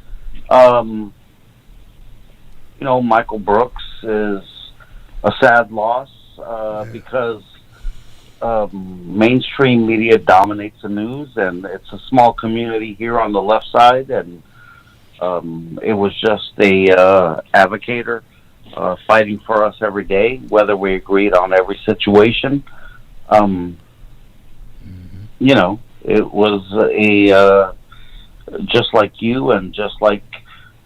Speaker 9: Michael Brooks is a sad loss because mainstream media dominates the news, and it's a small community here on the left side, and it was just a advocator fighting for us every day, whether we agreed on every situation. It was just like you and just like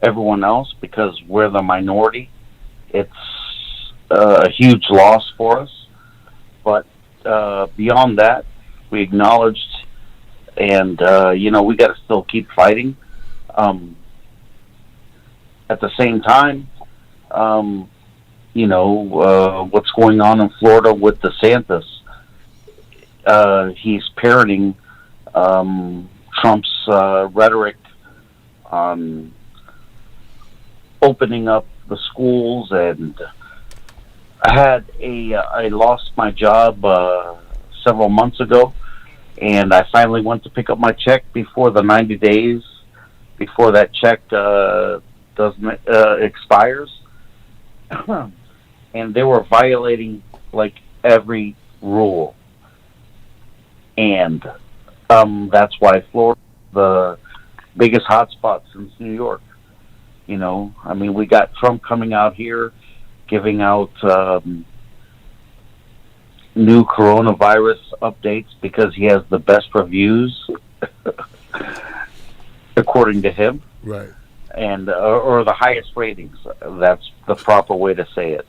Speaker 9: everyone else, because we're the minority. It's a huge loss for us. But beyond that, we acknowledged, and we got to still keep fighting. At the same time, what's going on in Florida with DeSantis? He's parroting Trump's rhetoric on opening up the schools, and I lost my job several months ago, and I finally went to pick up my check before the 90 days before that check expires, and they were violating like every rule, and that's why Florida, the biggest hotspot since New York. We got Trump coming out here, giving out new coronavirus updates because he has the best reviews, according to him.
Speaker 4: Right.
Speaker 9: And or the highest ratings. That's the proper way to say it.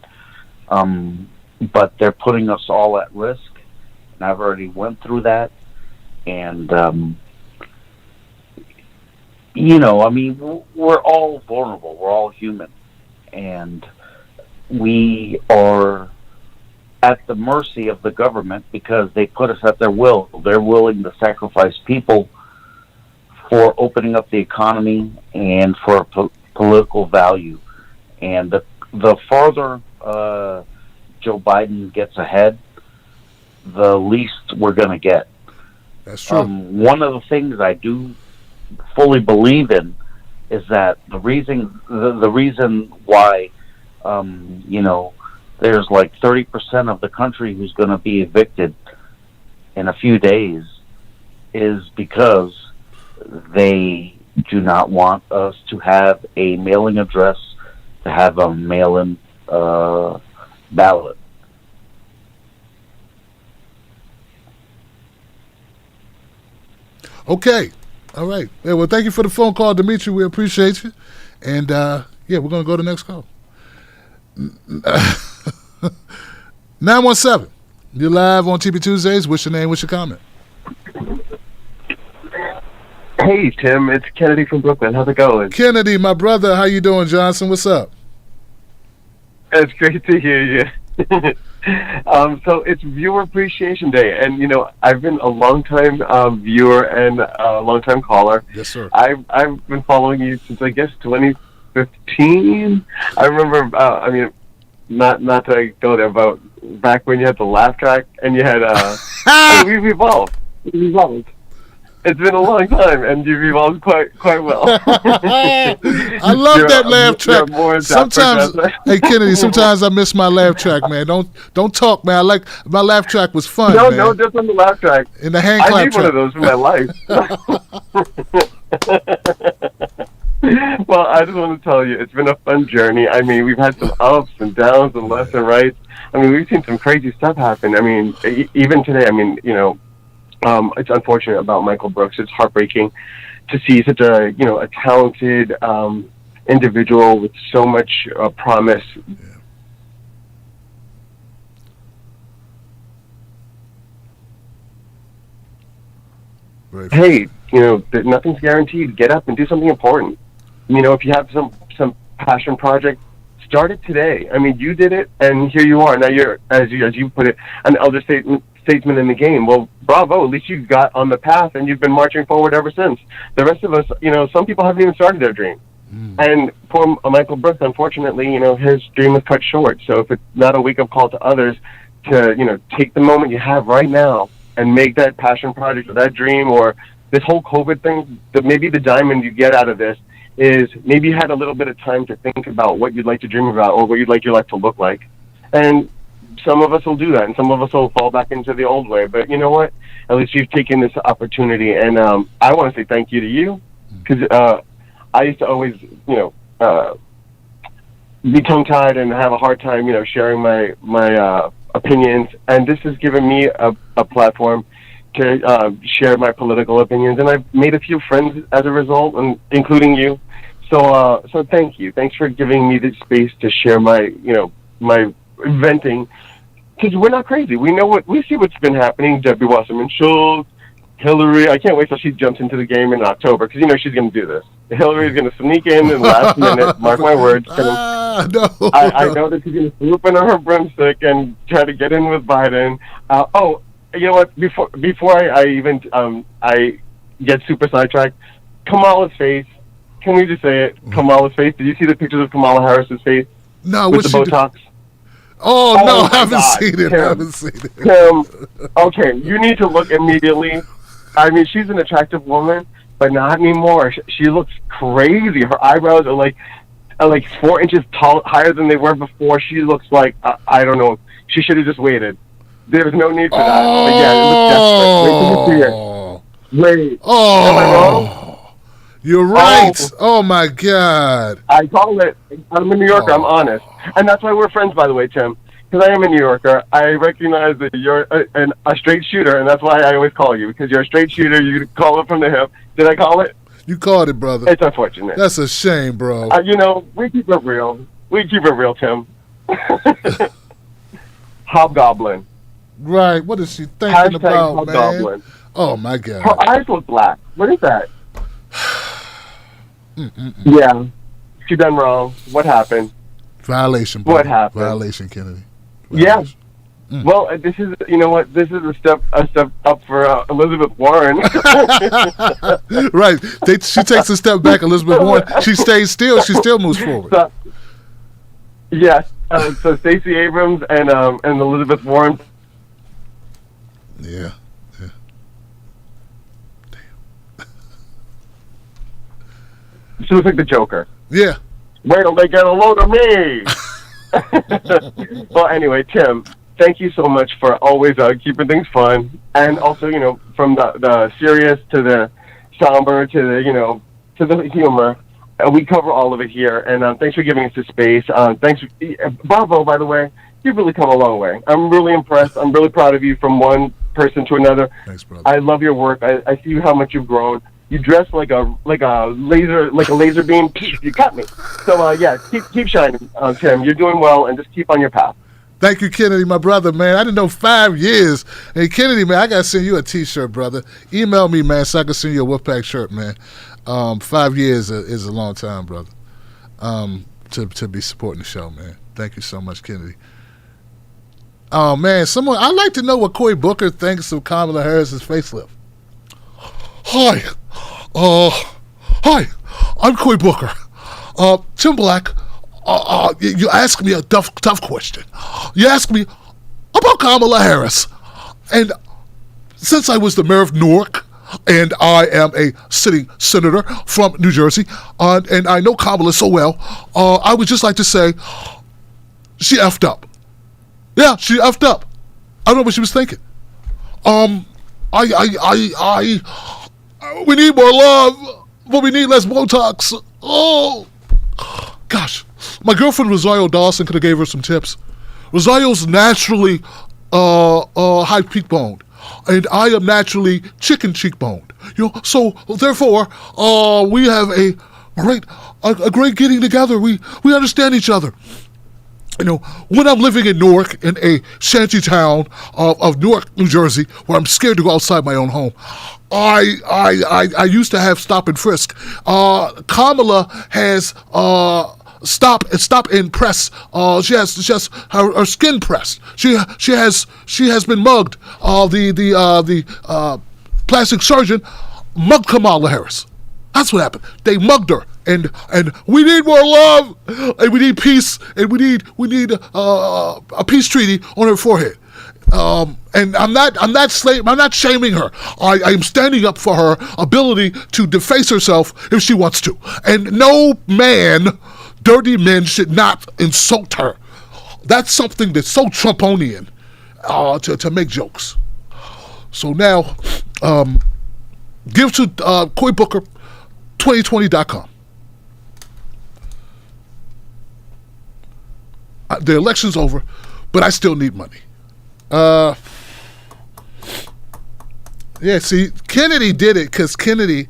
Speaker 9: But they're putting us all at risk, and I've already went through that. And we're all vulnerable. We're all human, and we are at the mercy of the government because they put us at their will. They're willing to sacrifice people for opening up the economy and for political value. And the farther Joe Biden gets ahead, the least we're going to get.
Speaker 4: That's true.
Speaker 9: One of the things I do fully believe in is that the reason why there's like 30% of the country who's going to be evicted in a few days is because they do not want us to have a mailing address, to have a mail-in ballot.
Speaker 4: Okay. All right. Yeah, well, thank you for the phone call, Dimitri. We appreciate you. And, we're going to go to the next call. 917. You're live on TV Tuesdays. What's your name? What's your comment?
Speaker 10: Hey, Tim. It's Kennedy from Brooklyn. How's it going?
Speaker 4: Kennedy, my brother. How you doing, Johnson? What's up?
Speaker 10: It's great to hear you. So it's Viewer Appreciation Day, and I've been a long-time viewer and a long-time caller.
Speaker 4: Yes, sir.
Speaker 10: I've been following you since I guess 2015. I remember. Not to go there, but back when you had the laugh track and you had we've evolved. We've evolved. It's been a long time, and you've evolved quite well.
Speaker 4: I love that laugh track. Sometimes, hey Kennedy, sometimes I miss my laugh track, man. Don't talk, man. I like my laugh track was fun.
Speaker 10: No,
Speaker 4: man.
Speaker 10: no, just on the laugh track.
Speaker 4: In the hand clap
Speaker 10: I need
Speaker 4: track.
Speaker 10: one of those in my life. Well, I just want to tell you, it's been a fun journey. I mean, we've had some ups and downs and left and right. I mean, we've seen some crazy stuff happen. I mean, even today, it's unfortunate about Michael Brooks. It's heartbreaking to see such a talented individual with so much promise.
Speaker 4: Right.
Speaker 10: Hey, nothing's guaranteed. Get up and do something important. If you have some passion project, start it today. I mean, you did it, and here you are. Now you're, as you put it, an elder statesman in the game. Well, bravo, at least you got on the path and you've been marching forward ever since. The rest of us, some people haven't even started their dream. And poor Michael Brooks, unfortunately, his dream was cut short. So if it's not a wake-up call to others to, take the moment you have right now and make that passion project or that dream or this whole COVID thing, maybe the diamond you get out of this is maybe you had a little bit of time to think about what you'd like to dream about or what you'd like your life to look like. And some of us will do that, and some of us will fall back into the old way. But you know what? At least you've taken this opportunity, and I want to say thank you to you, because I used to always, be tongue-tied and have a hard time, sharing my opinions. And this has given me a platform to share my political opinions, and I've made a few friends as a result, and including you. So thank you. Thanks for giving me the space to share my venting, because we're not crazy. We see what's been happening. Debbie Wasserman Schultz, Hillary. I can't wait till she jumps into the game in October, because she's going to do this. Hillary's going to sneak in the last minute. Mark my words. I know that she's going to swoop into her broomstick and try to get in with Biden. You know what? Before I even I get super sidetracked, Kamala's face. Can we just say it? Kamala's face. Did you see the pictures of Kamala Harris's face?
Speaker 4: No,
Speaker 10: with the Botox.
Speaker 4: Oh no, I haven't seen it.
Speaker 10: Tim,
Speaker 4: I haven't seen it.
Speaker 10: Tim, okay, you need to look immediately. I mean, she's an attractive woman, but not anymore. She looks crazy. Her eyebrows are like 4 inches tall, higher than they were before. She looks like I don't know. She should have just waited. There's no need for that. But yeah, it looks desperate. Wait till you see it. Wait.
Speaker 4: Oh.
Speaker 10: Am I wrong?
Speaker 4: You're right. Oh my God.
Speaker 10: I call it. I'm a New Yorker. I'm honest, and that's why we're friends, by the way, Tim. Because I am a New Yorker. I recognize that you're a straight shooter, and that's why I always call you. Because you're a straight shooter. You call it from the hip. Did I call it?
Speaker 4: You called it, brother.
Speaker 10: It's unfortunate.
Speaker 4: That's a shame, bro.
Speaker 10: We keep it real. We keep it real, Tim. Hobgoblin.
Speaker 4: Right. What is she thinking
Speaker 10: Hashtag
Speaker 4: about,
Speaker 10: Hobgoblin.
Speaker 4: man? Oh my God.
Speaker 10: Her eyes look black. What is that? Yeah. She done wrong. What happened?
Speaker 4: Violation. Brother.
Speaker 10: What happened?
Speaker 4: Violation, Kennedy.
Speaker 10: Violation. Yeah. Well, this is, this is a step up for Elizabeth Warren.
Speaker 4: Right. She takes a step back, Elizabeth Warren. She stays still. She still moves forward.
Speaker 10: Yes. So Stacey Abrams and Elizabeth Warren.
Speaker 4: Yeah.
Speaker 10: She looks like the Joker.
Speaker 4: Yeah.
Speaker 10: Wait till they get a load of me. Well, anyway, Tim, thank you so much for always keeping things fun, and also, from the serious to the somber to the, to the humor. We cover all of it here, and thanks for giving us the space. Thanks, bravo, by the way. You've really come a long way. I'm really impressed. I'm really proud of you from one person to another.
Speaker 4: Thanks, brother.
Speaker 10: I love your work. I see how much you've grown. You dress like a laser beam. You cut me. So yeah, keep shining, Tim. You're doing well, and just keep on your path.
Speaker 4: Thank you, Kennedy, my brother, man. I didn't know 5 years. Hey, Kennedy, man, I got to send you a T-shirt, brother. Email me, man, so I can send you a Wolfpack shirt, man. 5 years is a long time, brother, to be supporting the show, man. Thank you so much, Kennedy. Oh, man, I'd like to know what Cory Booker thinks of Kamala Harris's facelift. Hi, I'm Cory Booker. Tim Black, you asked me a tough question. You asked me about Kamala Harris. And since I was the mayor of Newark, and I am a sitting senator from New Jersey, and I know Kamala so well, I would just like to say she effed up. Yeah, she effed up. I don't know what she was thinking. We need more love, but we need less Botox. Oh, gosh. My girlfriend, Rosario Dawson, could have gave her some tips. Rosario's naturally high cheekboned, and I am naturally chicken cheekboned. So therefore, we have a great getting together. We understand each other. When I'm living in Newark, in a shanty town of Newark, New Jersey, where I'm scared to go outside my own home, I used to have stop and frisk. Kamala has stop and press. She has her skin pressed. She has been mugged. The plastic surgeon mugged Kamala Harris. That's what happened. They mugged her, and we need more love, and we need peace, and we need a peace treaty on her forehead. And I'm not shaming her. I am standing up for her ability to deface herself if she wants to. And no man, dirty men, should not insult her. That's something that's so Trumponian to make jokes. So now, give to Cory Booker, 2020.com. The election's over, but I still need money. Yeah, see, Kennedy did it because Kennedy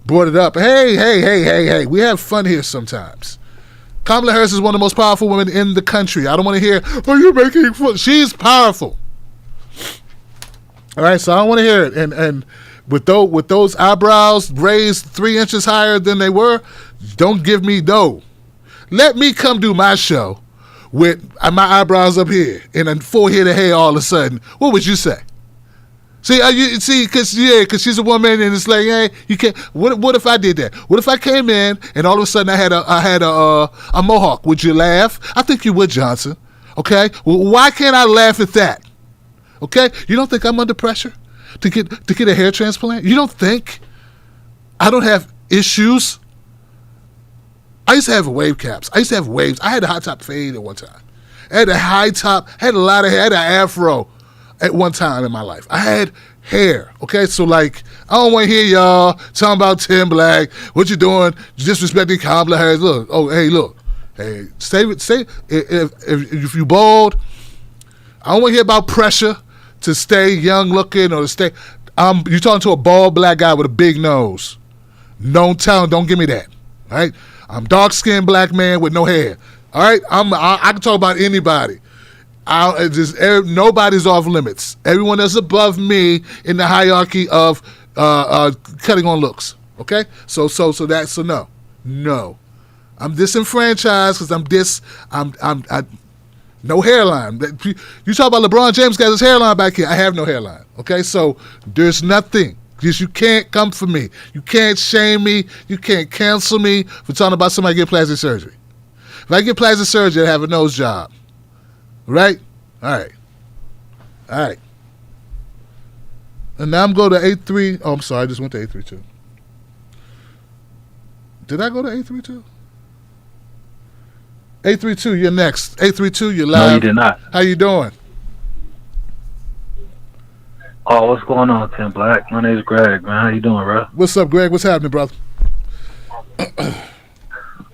Speaker 4: brought it up. Hey, we have fun here sometimes. Kamala Harris is one of the most powerful women in the country. I don't want to hear, you're making fun. She's powerful. All right, so I don't want to hear it. And with those eyebrows raised 3 inches higher than they were, don't give me no. Let me come do my show with my eyebrows up here and a full head of hair all of a sudden. What would you say? See, because she's a woman, and it's like, hey, you can't. What if I did that? What if I came in and all of a sudden I had a mohawk? Would you laugh? I think you would, Johnson. Okay, well, why can't I laugh at that? Okay, you don't think I'm under pressure to get a hair transplant? You don't think I don't have issues? I used to have wave caps. I used to have waves. I had a high top fade at one time. I had a high top. Had a lot of hair. I had an afro at one time in my life. I had hair. Okay, so like I don't want to hear y'all talking about Tim Black. What you doing? Disrespecting Kamala Harris. Look. Hey, stay. If you bald, I don't want to hear about pressure to stay young looking or to stay. You're talking to a bald black guy with a big nose. Don't give me that. All right. I'm dark-skinned black man with no hair. All right, I can talk about anybody. Nobody's off limits. Everyone that's above me in the hierarchy of cutting on looks. Okay, so no. I'm disenfranchised because I'm no hairline. You talk about LeBron James got his hairline back here. I have no hairline. Okay, so there's nothing. Because you can't come for me. You can't shame me. You can't cancel me for talking about somebody getting plastic surgery. If I get plastic surgery, I have a nose job. Right? All right. And now I'm going to 8-3. Oh, I'm sorry. I just went to 832. Did I go to 832? 832, you're next. 832, you're live.
Speaker 11: No, you did not.
Speaker 4: How you doing?
Speaker 11: Oh, what's going on, Tim Black? My name's Greg, man. How you doing, bro?
Speaker 4: What's up, Greg? What's happening, brother?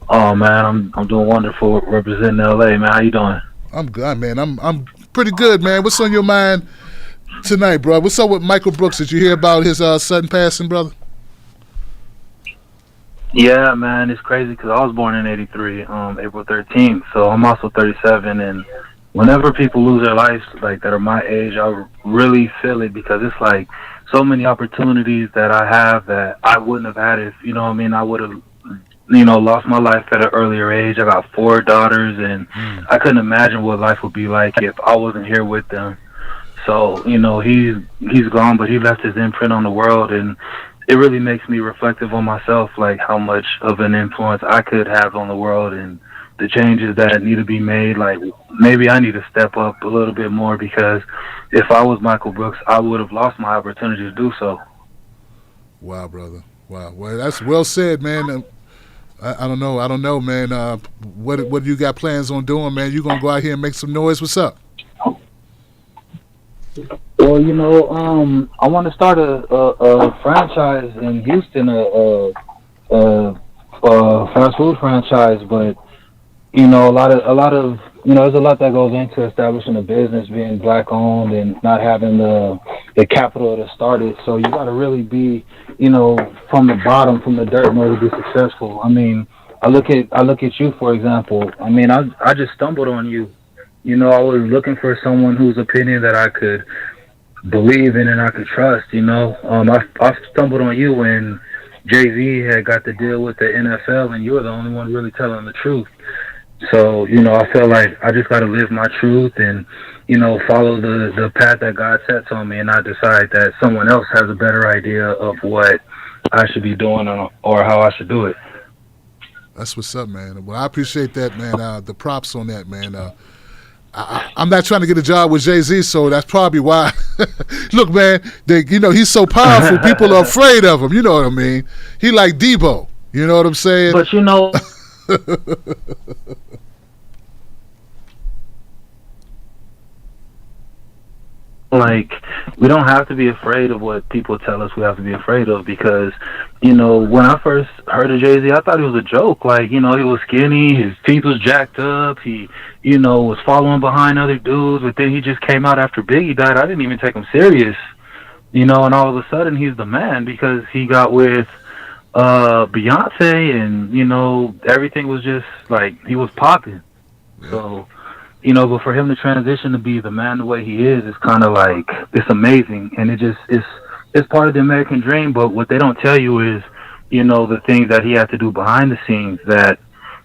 Speaker 11: Oh, man, I'm doing wonderful representing LA, man. How you doing?
Speaker 4: I'm good, man. I'm pretty good, man. What's on your mind tonight, bro? What's up with Michael Brooks? Did you hear about his sudden passing, brother?
Speaker 11: Yeah, man, it's crazy because I was born in '83, April 13th, so I'm also 37, and whenever people lose their lives like that are my age, I really feel it because it's like so many opportunities that I have that I wouldn't have had if, you know what I mean, I would have, lost my life at an earlier age. I got 4 daughters, and I couldn't imagine what life would be like if I wasn't here with them. So, he's gone, but he left his imprint on the world, and it really makes me reflective on myself, like how much of an influence I could have on the world and the changes that need to be made. Like maybe I need to step up a little bit more because if I was Michael Brooks, I would have lost my opportunity to do so.
Speaker 4: Wow, brother. Wow. Well, that's well said, man. I don't know, man. What do you got plans on doing, man? You gonna go out here and make some noise? What's up?
Speaker 11: Well, I want to start a franchise in Houston, a fast food franchise, but a lot of there's a lot that goes into establishing a business, being black owned and not having the capital to start it. So you got to really be, from the bottom, from the dirt in order to be successful. I mean, I look at you, for example. I mean, I just stumbled on you. I was looking for someone whose opinion that I could believe in and I could trust. I stumbled on you, and Jay-Z had got the deal with the NFL, and you're the only one really telling the truth. So, I feel like I just got to live my truth and, follow the path that God sets on me, and not decide that someone else has a better idea of what I should be doing or how I should do it.
Speaker 4: That's what's up, man. Well, I appreciate that, man. The props on that, man. I'm not trying to get a job with Jay-Z, so that's probably why. Look, man, he's so powerful, people are afraid of him. You know what I mean? He like Debo. You know what I'm saying?
Speaker 11: But like, we don't have to be afraid of what people tell us we have to be afraid of, because, when I first heard of Jay-Z, I thought he was a joke. Like, he was skinny, his teeth was jacked up, he, was following behind other dudes, but then he just came out after Biggie died. I didn't even take him serious, and all of a sudden he's the man because he got with Beyonce, and, everything was just, like, he was popping. Yeah. So, but for him to transition to be the man the way he is kind of like, it's amazing. And it's part of the American dream. But what they don't tell you is, the things that he had to do behind the scenes that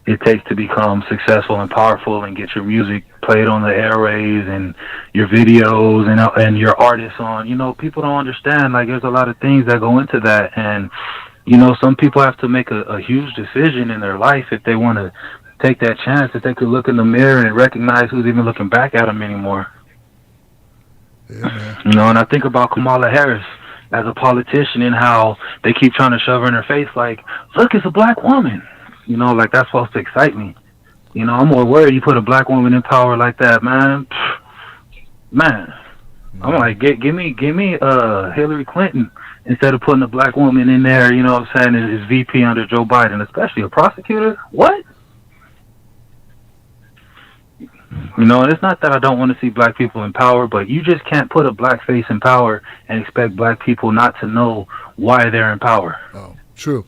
Speaker 11: it takes to become successful and powerful and get your music played on the airways and your videos and your artists on. People don't understand, like, there's a lot of things that go into that. And, some people have to make a huge decision in their life if they want to take that chance, that they could look in the mirror and recognize who's even looking back at them anymore.
Speaker 4: Yeah, man.
Speaker 11: And I think about Kamala Harris as a politician and how they keep trying to shove her in her face, like, look, it's a black woman. Like, that's supposed to excite me. I'm more worried you put a black woman in power like that, man. Man, I'm like, give me Hillary Clinton instead of putting a black woman in there, what I'm saying, as VP under Joe Biden, especially a prosecutor. What? And it's not that I don't want to see black people in power, but you just can't put a black face in power and expect black people not to know why they're in power.
Speaker 4: Oh, true.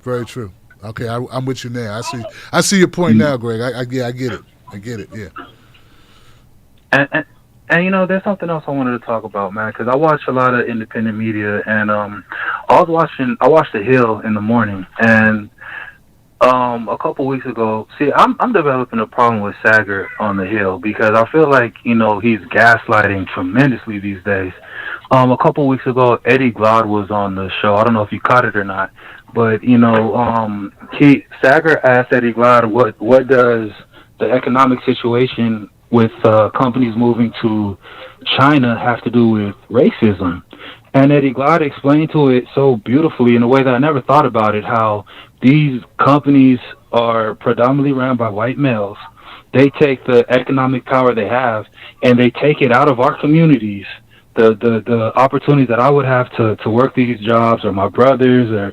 Speaker 4: Very true. Okay, I'm with you now. I see your point now, Greg. I get it. I get it, yeah.
Speaker 11: And there's something else I wanted to talk about, man, because I watch a lot of independent media, and I watched The Hill in the morning, and a couple weeks ago, see, I'm developing a problem with Saagar on The Hill because I feel like, he's gaslighting tremendously these days. A couple weeks ago, Eddie Glaude was on the show. I don't know if you caught it or not, but, Saagar asked Eddie Glaude, what does the economic situation with companies moving to China have to do with racism? And Eddie Glaude explained to it so beautifully in a way that I never thought about it, how these companies are predominantly ran by white males. They take the economic power they have and they take it out of our communities. The opportunities that I would have to work these jobs, or my brothers, or,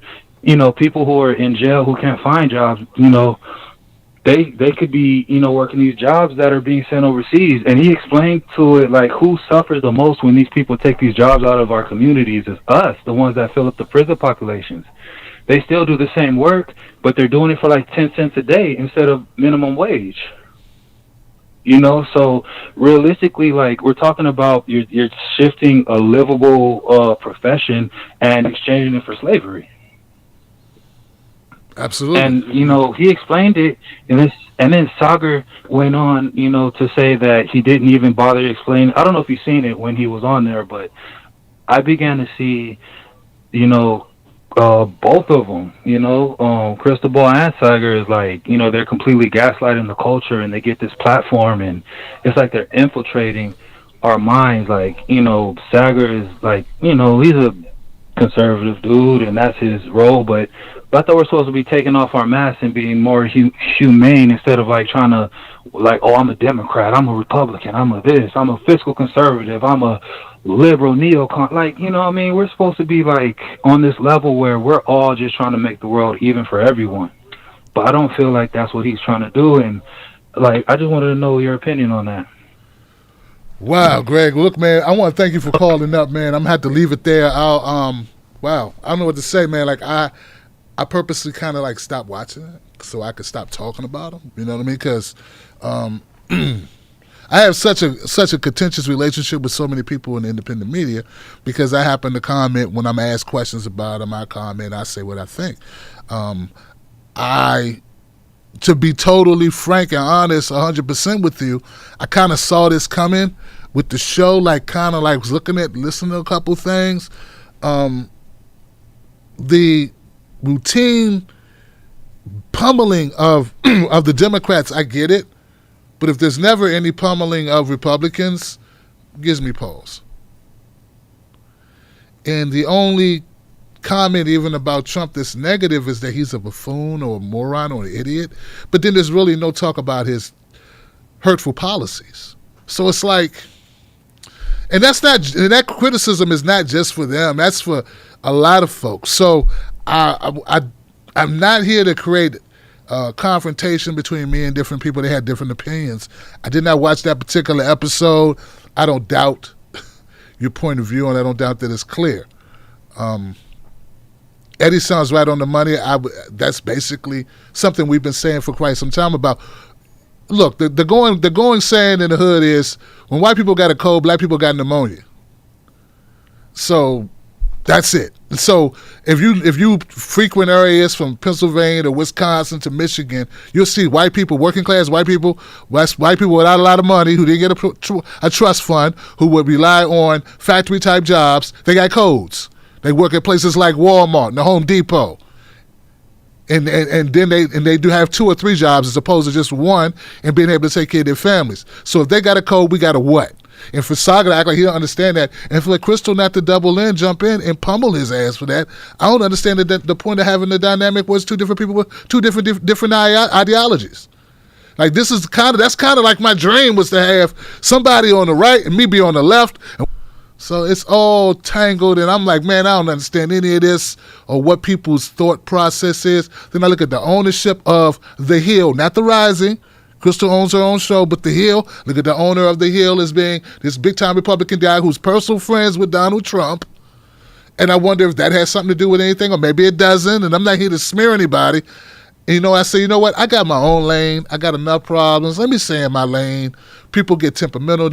Speaker 11: people who are in jail who can't find jobs, they could be, working these jobs that are being sent overseas. And he explained to it, like, who suffers the most when these people take these jobs out of our communities is us, the ones that fill up the prison populations. They still do the same work, but they're doing it for like 10 cents a day instead of minimum wage. So realistically, like, we're talking about you're shifting a livable profession and exchanging it for slavery.
Speaker 4: Absolutely.
Speaker 11: And, he explained it, and then Saagar went on, to say that he didn't even bother to explain. I don't know if you've seen it when he was on there, but I began to see, both of them, Cristobal and Saagar is like, they're completely gaslighting the culture, and they get this platform, and it's like they're infiltrating our minds. Like, Saagar is like, he's a conservative dude, and that's his role, but I thought we're supposed to be taking off our masks and being more humane instead of like trying to, like, oh, I'm a Democrat, I'm a Republican, I'm a this, I'm a fiscal conservative, I'm a liberal neocon. Like, we're supposed to be like on this level where we're all just trying to make the world even for everyone. But I don't feel like that's what he's trying to do, and like, I just wanted to know your opinion on that.
Speaker 4: Wow, Greg, look, man, I want to thank you for calling up, man. I'm gonna have to leave it there. Wow, I don't know what to say, man. Like, I purposely kind of like stopped watching it so I could stop talking about them. You know what I mean? Because I I have such a contentious relationship with so many people in the independent media because I happen to comment when I'm asked questions about them. I comment, I say what I think. To be totally frank and honest, 100% with you, I kind of saw this coming with the show. Kind of was listening to a couple things. The routine pummeling of the Democrats, I get it. But if there's never any pummeling of Republicans, it gives me pause. And the only comment even about Trump that's negative is that he's a buffoon or a moron or an idiot. But then there's really no talk about his hurtful policies. So it's like, and that criticism is not just for them. That's for a lot of folks. So I'm not here to create confrontation between me and different people. They had different opinions. I did not watch that particular episode. I don't doubt your point of view, and I don't doubt that it's clear. Eddie sounds right on the money. That's basically something we've been saying for quite some time about. Look, the going saying in the hood is when white people got a cold, black people got pneumonia. So that's it. So if you frequent areas from Pennsylvania to Wisconsin to Michigan, you'll see white people, working class white people without a lot of money who didn't get a trust fund, who would rely on factory type jobs. They got codes. They work at places like Walmart and the Home Depot. And then they do have 2 or 3 jobs as opposed to just one and being able to take care of their families. So if they got a code, we got a what? And for Saga to act like he don't understand that, and for Crystal not to double in, jump in, and pummel his ass for that, I don't understand that the point of having the dynamic was 2 different people with 2 different ideologies. Like that's kind of like my dream was to have somebody on the right and me be on the left. So it's all tangled, and I'm like, man, I don't understand any of this or what people's thought process is. Then I look at the ownership of The Hill, not The Rising. Crystal owns her own show, but The Hill, look at the owner of The Hill as being this big-time Republican guy who's personal friends with Donald Trump. And I wonder if that has something to do with anything, or maybe it doesn't, and I'm not here to smear anybody. And, I say, you know what? I got my own lane. I got enough problems. Let me stay in my lane. People get temperamental.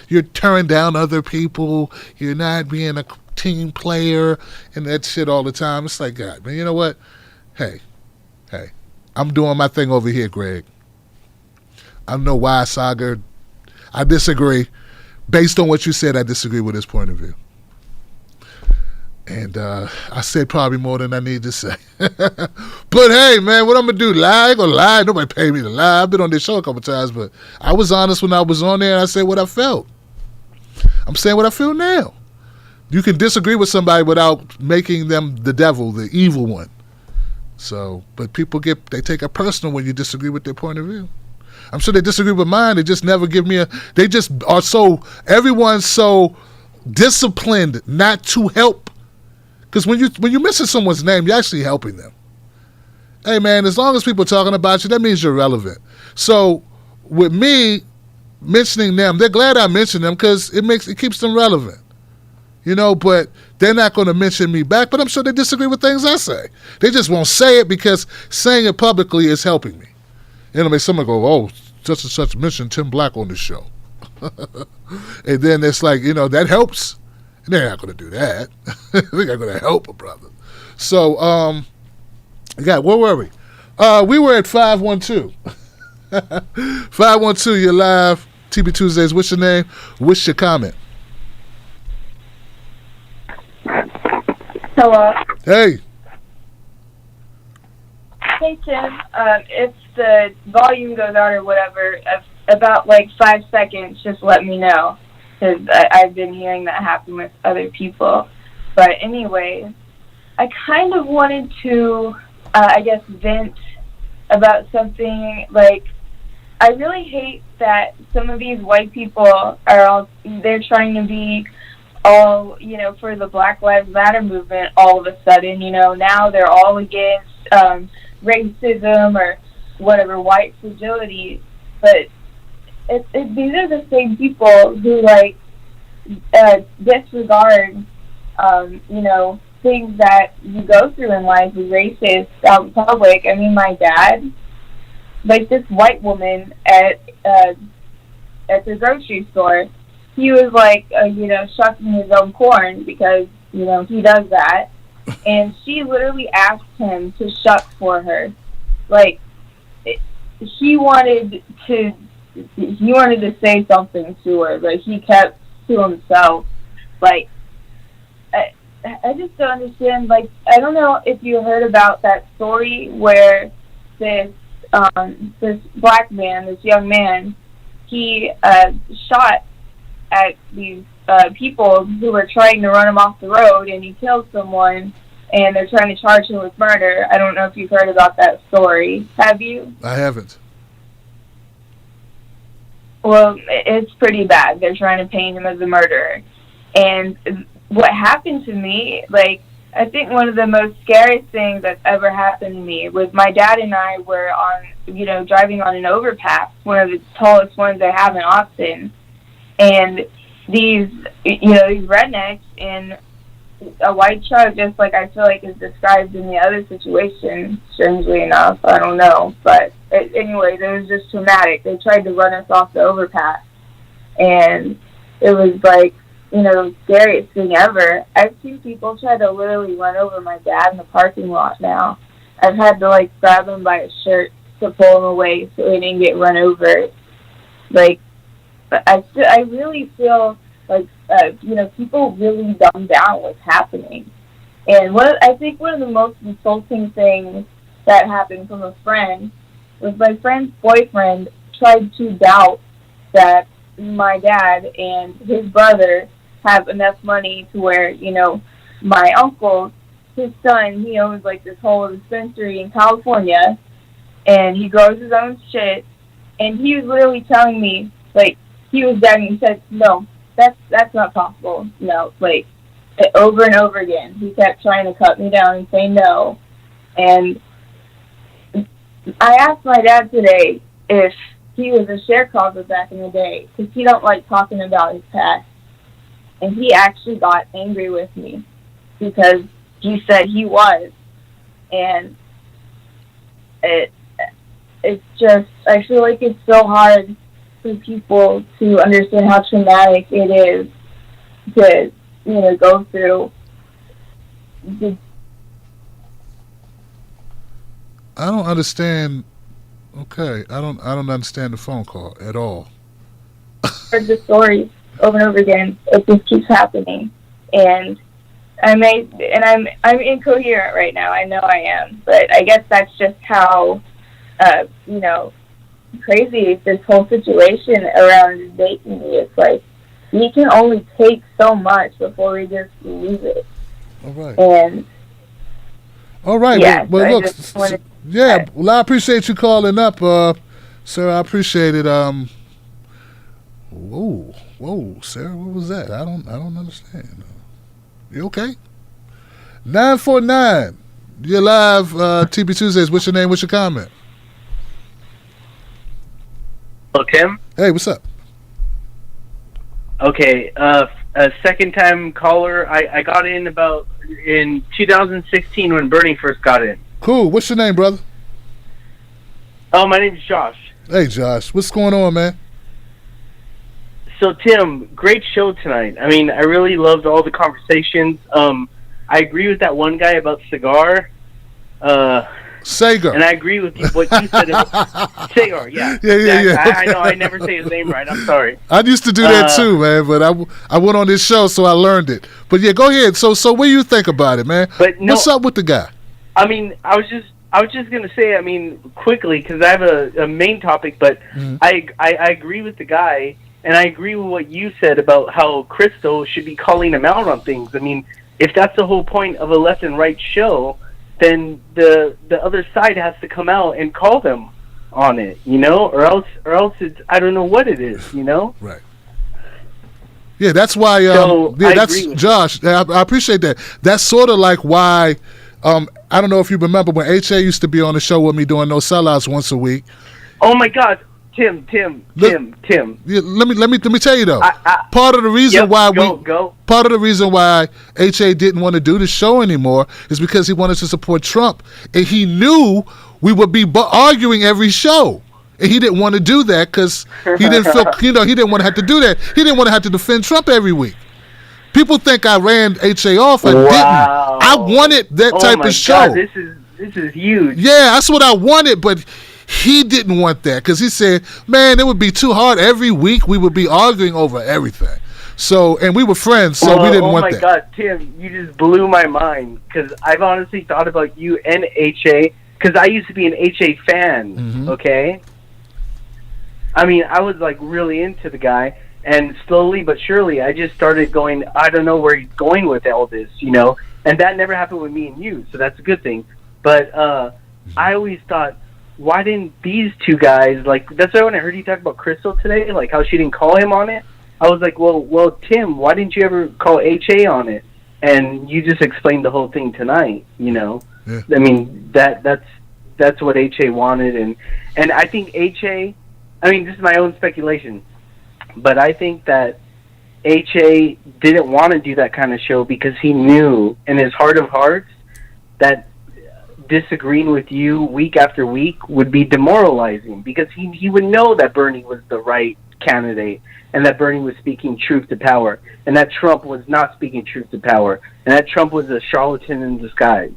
Speaker 4: You're tearing down other people. You're not being a team player and that shit all the time. It's like, God, man, you know what? Hey, I'm doing my thing over here, Greg. I don't know why, Saga. I disagree. Based on what you said, I disagree with his point of view. And I said probably more than I need to say. But hey, man, what I'm going to do? Lie? I ain't going to lie. Nobody paid me to lie. I've been on this show a couple times, but I was honest when I was on there, and I said what I felt. I'm saying what I feel now. You can disagree with somebody without making them the devil, the evil one. So, but people they take it personal when you disagree with their point of view. I'm sure they disagree with mine. They just never give me they just are everyone's so disciplined not to help. Because when you mention someone's name, you're actually helping them. Hey, man, as long as people are talking about you, that means you're relevant. So with me mentioning them, they're glad I mentioned them because it keeps them relevant. But they're not going to mention me back, but I'm sure they disagree with things I say. They just won't say it because saying it publicly is helping me. Someone go, oh, such and such mentioned Tim Black on the show. And then it's like, that helps. And they're not going to do that. They're not going to help a brother. So, where were we? We were at 512. 512, you're live. TB Tuesdays, what's your name? What's your comment?
Speaker 12: Hello.
Speaker 4: Hey.
Speaker 12: Hey, Tim. If the volume goes out or whatever, about 5 seconds, just let me know. Because I've been hearing that happen with other people. But anyway, I kind of wanted to, vent about something. I really hate that some of these white people they're trying to be all, for the Black Lives Matter movement all of a sudden. Now they're all against racism or whatever, white fragility. But these are the same people who disregard things that you go through in life with racist out in public. I mean, my dad, this white woman at at the grocery store, he was like, shucking his own corn because, he does that. And she literally asked him to shuck for her. Like, he wanted to say something to her, but he kept to himself. Like, I just don't understand. Like, I don't know if you heard about that story where this black man, this young man, he shot at these people who were trying to run him off the road, and he killed someone, and they're trying to charge him with murder. I don't know if you've heard about that story. Have you?
Speaker 4: I haven't.
Speaker 12: Well, it's pretty bad. They're trying to paint him as a murderer. And what happened to me, like, I think one of the most scariest things that's ever happened to me was my dad and I were on, driving on an overpass, one of the tallest ones they have in Austin. And these rednecks in a white truck, just like I feel like is described in the other situation, strangely enough, I don't know. But anyway, it was just traumatic. They tried to run us off the overpass. And it was like, the scariest thing ever. I've seen people try to literally run over my dad in the parking lot now. I've had to, like, grab him by his shirt to pull him away so he didn't get run over. Like, I really feel like, people really dumb down what's happening. And I think one of the most insulting things that happened from a friend was my friend's boyfriend tried to doubt that my dad and his brother have enough money to where, my uncle, his son, he owns like this whole dispensary in California, and he grows his own shit, and he was literally telling me, like, he was begging, he said, no, that's not possible, no, like, over and over again. He kept trying to cut me down and say no, and I asked my dad today if he was a sharecropper back in the day, because he don't like talking about his past. And he actually got angry with me because he said he was. And it's just, I feel like it's so hard for people to understand how traumatic it is to, go through.
Speaker 4: I don't understand. Okay, I don't understand the phone call at all.
Speaker 12: Heard the stories over and over again. It just keeps happening, and I'm incoherent right now. I know I am, but I guess that's just how crazy this whole situation around dating is. Like, we can only take so much before we just lose it.
Speaker 4: All right.
Speaker 12: And
Speaker 4: all right.
Speaker 12: Yeah,
Speaker 4: well look. Well, I appreciate you calling up, sir. I appreciate it. Whoa, Sarah, what was that? I don't understand. You okay? 949. You're live, TB Tuesdays. What's your name? What's your comment?
Speaker 13: Hello, Tim.
Speaker 4: Hey, what's up?
Speaker 13: Okay, a second-time caller. I got in in 2016 when Bernie first got in.
Speaker 4: Cool. What's your name, brother?
Speaker 13: Oh, my name's Josh.
Speaker 4: Hey, Josh. What's going on, man?
Speaker 13: So, Tim, great show tonight. I mean, I really loved all the conversations. I agree with that one guy about Cigar.
Speaker 4: Sagar.
Speaker 13: And I agree with what you said about Sagar, yeah.
Speaker 4: Yeah.
Speaker 13: I know, I never say his name right. I'm sorry.
Speaker 4: I used to do that too, man, but I went on this show, so I learned it. But yeah, go ahead. So what do you think about it, man?
Speaker 13: But no,
Speaker 4: what's up with the guy?
Speaker 13: I mean, I was just gonna say, I mean, quickly, because I have a main topic, but I agree with the guy, and I agree with what you said about how Crystal should be calling him out on things. I mean, if that's the whole point of a left and right show, then the other side has to come out and call them on it, or else it's, I don't know what it is,
Speaker 4: Right. Yeah, that's why. That's Josh. I appreciate that. That's sort of like why. I don't know if you remember when HA used to be on the show with me doing No Sellouts once a week.
Speaker 13: Oh my God, Tim.
Speaker 4: Yeah, let me tell you though. Part of the reason part of the reason why HA didn't want to do the show anymore is because he wanted to support Trump, and he knew we would be arguing every show. And he didn't want to do that because he didn't feel, he didn't want to have to do that. He didn't want to have to defend Trump every week. People think I ran HA off. I didn't. I wanted that type of show.
Speaker 13: God, this is huge.
Speaker 4: Yeah, that's what I wanted, but he didn't want that because he said, man, it would be too hard. Every week we would be arguing over everything. So, and we were friends, so we didn't want that.
Speaker 13: Oh my God, Tim, you just blew my mind because I've honestly thought about you and HA because I used to be an HA fan, okay? I mean, I was like really into the guy, and slowly but surely I just started going, I don't know where he's going with all this, and that never happened with me and you, so that's a good thing. But I always thought, why didn't these two guys, like, that's why when I heard you talk about Crystal today, like how she didn't call him on it, I was like, well, Tim, why didn't you ever call HA on it? And you just explained the whole thing tonight,
Speaker 4: Yeah.
Speaker 13: I mean, that's what HA wanted, and I think HA, I mean, this is my own speculation, but I think that HA didn't want to do that kind of show because he knew in his heart of hearts that disagreeing with you week after week would be demoralizing because he would know that Bernie was the right candidate and that Bernie was speaking truth to power and that Trump was not speaking truth to power and that Trump was a charlatan in disguise,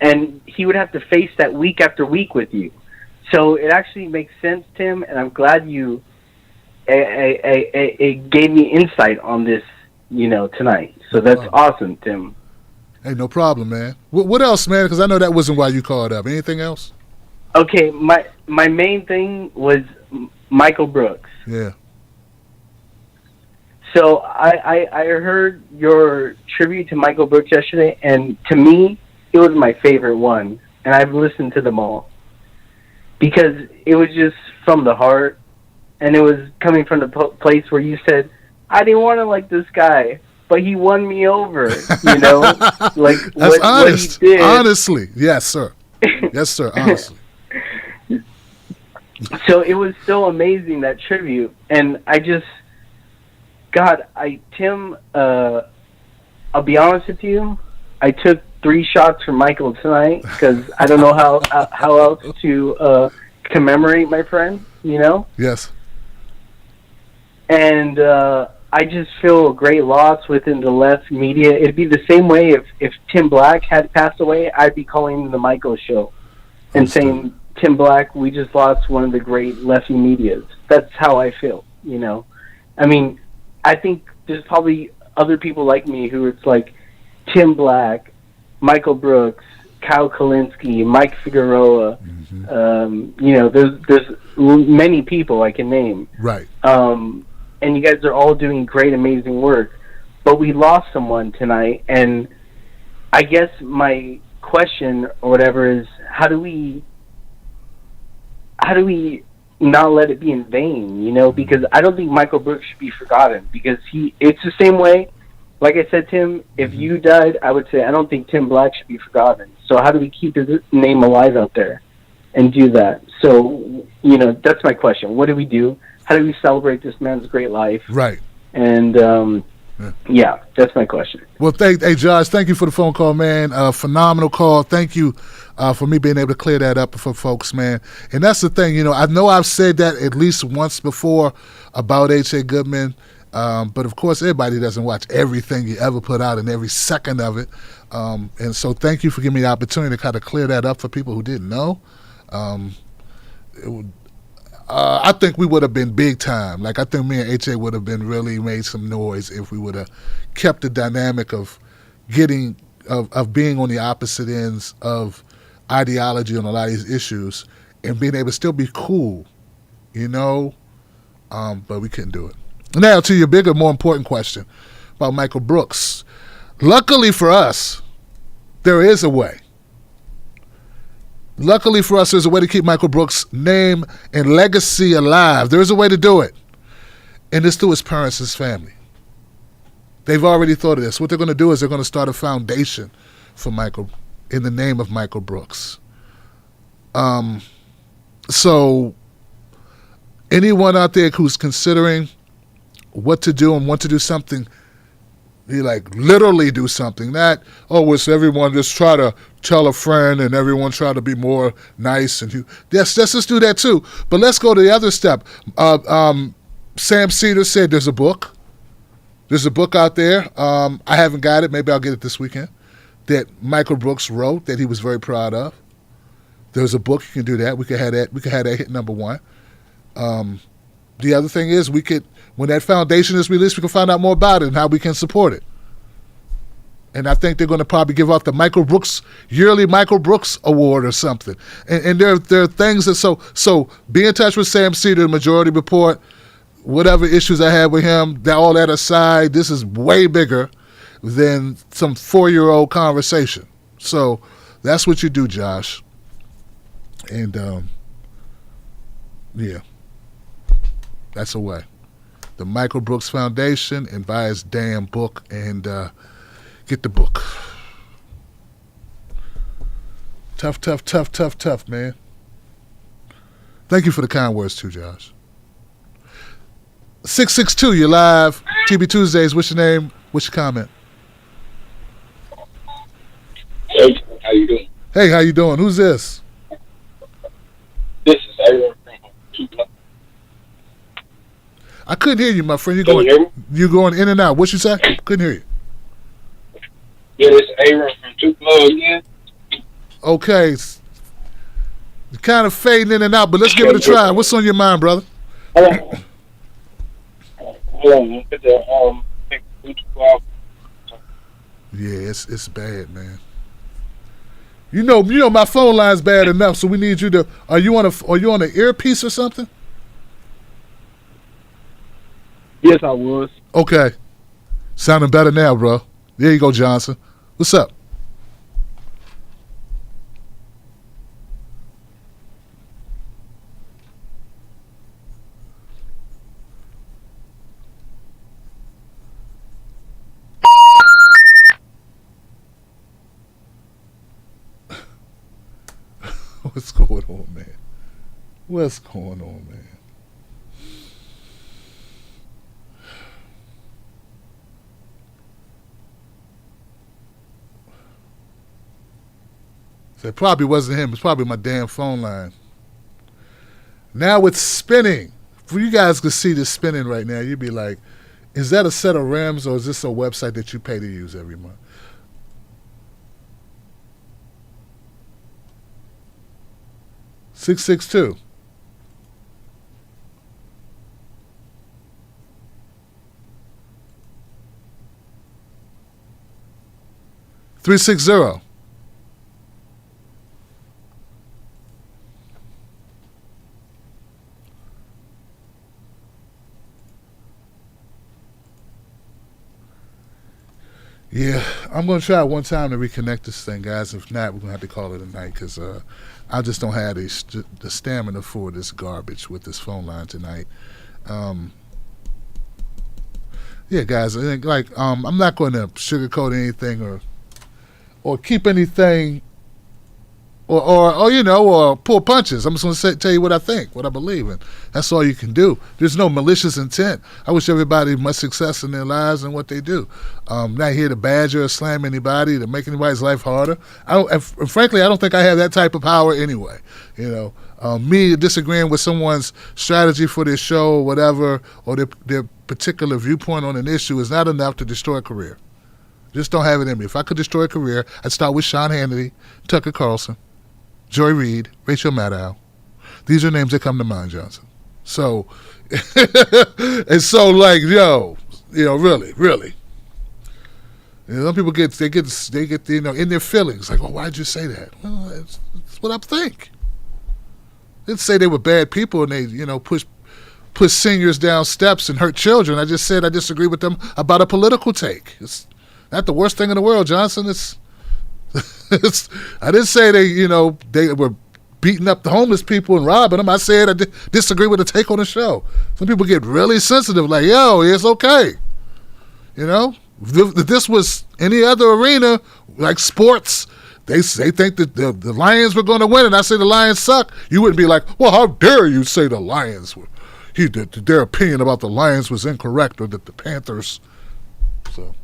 Speaker 13: and he would have to face that week after week with you. So it actually makes sense, Tim, and I'm glad you gave me insight on this, tonight. So that's awesome, Tim.
Speaker 4: Hey, no problem, man. What else, man? Because I know that wasn't why you called up. Anything else?
Speaker 13: Okay, my main thing was Michael Brooks.
Speaker 4: Yeah.
Speaker 13: So I heard your tribute to Michael Brooks yesterday, and to me, it was my favorite one, and I've listened to them all because it was just from the heart, and it was coming from the place where you said, I didn't want to like this guy, but he won me over, like
Speaker 4: That's
Speaker 13: what
Speaker 4: honest.
Speaker 13: he did.
Speaker 4: Honestly, yes, sir. Yes, sir. Honestly.
Speaker 13: So it was so amazing, that tribute, and I just, God, Tim, I'll be honest with you, I took 3 shots from Michael tonight because I don't know how else to commemorate my friend,
Speaker 4: Yes.
Speaker 13: And I just feel a great loss within the left media. It'd be the same way if Tim Black had passed away, I'd be calling the Michael show and saying, Tim Black, we just lost one of the great lefty medias. That's how I feel, I mean, I think there's probably other people like me who it's like Tim Black, Michael Brooks, Kyle Kalinske, Mike Figueroa. There's many people I can name.
Speaker 4: Right.
Speaker 13: And you guys are all doing great, amazing work. But we lost someone tonight, and I guess my question or whatever is, how do we not let it be in vain, because I don't think Michael Brooks should be forgotten because it's the same way. Like I said, Tim, if you died, I would say I don't think Tim Black should be forgotten. So how do we keep his name alive out there and do that? So, that's my question. What do we do? How do we celebrate this man's great life?
Speaker 4: Right.
Speaker 13: And, yeah, that's my question.
Speaker 4: Well, hey, Josh, thank you for the phone call, man. Phenomenal call. Thank you for me being able to clear that up for folks, man. And that's the thing, I know I've said that at least once before about H.A. Goodman, but of course everybody doesn't watch everything you ever put out and every second of it. And so thank you for giving me the opportunity to kind of clear that up for people who didn't know. I think we would have been big time. Like, I think me and HA would have been really made some noise if we would have kept the dynamic of being on the opposite ends of ideology on a lot of these issues and being able to still be cool, but we couldn't do it. Now to your bigger, more important question about Michael Brooks. Luckily for us, there is a way. Luckily for us, there's a way to keep Michael Brooks' name and legacy alive. There is a way to do it. And it's through his parents, his family. They've already thought of this. What they're going to do is they're going to start a foundation for Michael in the name of Michael Brooks. So anyone out there who's considering what to do and want to do something He like literally do something. Not, oh, it's everyone just try to tell a friend and everyone try to be more nice. And let's just do that too. But let's go to the other step. Sam Cedar said there's a book. There's a book out there. I haven't got it. Maybe I'll get it this weekend. That Michael Brooks wrote that he was very proud of. There's a book. You can do that. We could have that. We could have that hit number one. The other thing is we could, when that foundation is released, we can find out more about it and how we can support it. And I think they're going to probably give out the Michael Brooks yearly Michael Brooks Award or something. And there are things that so be in touch with Sam Cedar, the Majority Report. Whatever issues I had with him, all that aside, this is way bigger than some 4-year-old conversation. So that's what you do, Josh. And yeah, that's a way. The Michael Brooks Foundation, and buy his damn book and get the book. Tough, man. Thank you for the kind words too, Josh. 662, you're live. TB Tuesdays, what's your name? What's your comment?
Speaker 14: Hey, how you doing?
Speaker 4: Hey, how you doing? Who's this?
Speaker 14: This is Aaron from Tupelo.
Speaker 4: I couldn't hear you, my friend.
Speaker 14: Can you hear me?
Speaker 4: You're going in and out. What you say? Couldn't hear you.
Speaker 14: Yeah, this is Aaron from Tupelo again.
Speaker 4: Okay. You're kind of fading in and out, but let's give it a try. What's on your mind, brother?
Speaker 14: Hold on, get the Bluetooth.
Speaker 4: Yeah, it's bad, man. You know, my phone line's bad enough, so we need you to. Are you on an earpiece or something?
Speaker 14: Yes, I was.
Speaker 4: Okay, sounding better now, bro. There you go, Johnson. What's up? What's going on, man? What's going on, man? So it probably wasn't him. It's probably my damn phone line. Now it's spinning. If you guys could see this spinning right now, you'd be like, is that a set of REMs or is this a website that you pay to use every month? $662. $360. Yeah, I'm going to try one time to reconnect this thing, guys. If not, we're going to have to call it a night because I just don't have the stamina for this garbage with this phone line tonight. Yeah, guys, I think I'm not going to sugarcoat anything or keep anything or pull punches. I'm just going to tell you what I think, what I believe in. That's all you can do. There's no malicious intent. I wish everybody much success in their lives and what they do. Not here to badger or slam anybody, to make anybody's life harder. Frankly, I don't think I have that type of power anyway. You know, me disagreeing with someone's strategy for their show or whatever, or their particular viewpoint on an issue is not enough to destroy a career. Just don't have it in me. If I could destroy a career, I'd start with Sean Hannity, Tucker Carlson, Joy Reid, Rachel Maddow. These are names that come to mind, Johnson. So, and so like, really. You know, some people get in their feelings, like, oh, why'd you say that? Well, it's what I think. Didn't say they were bad people and they, push seniors down steps and hurt children. I just said I disagree with them about a political take. It's not the worst thing in the world, Johnson. I didn't say they were beating up the homeless people and robbing them. I said I disagree with the take on the show. Some people get really sensitive, like, yo, it's okay. If this was any other arena, like sports, they think that the Lions were going to win, and I say the Lions suck. You wouldn't be like, well, how dare you say the Lions were, their opinion about the Lions was incorrect, or that the Panthers. So,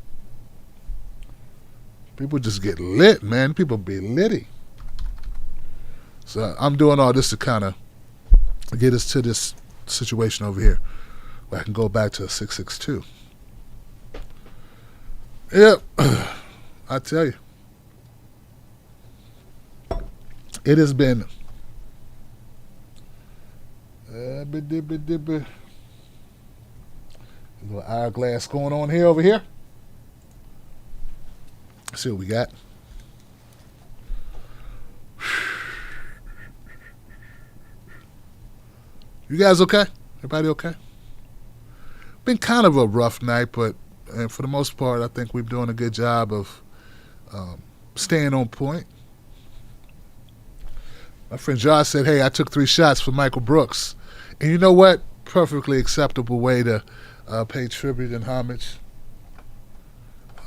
Speaker 4: People just get lit, man. People be litty. So I'm doing all this to kind of get us to this situation over here where I can go back to a 662. Yep. I tell you. It has been a little hourglass going on here over here. Let's see what we got. You guys okay? Everybody okay? Been kind of a rough night, but for the most part, I think we're doing a good job of staying on point. My friend Josh said, hey, I took 3 shots for Michael Brooks. And you know what? Perfectly acceptable way to pay tribute and homage.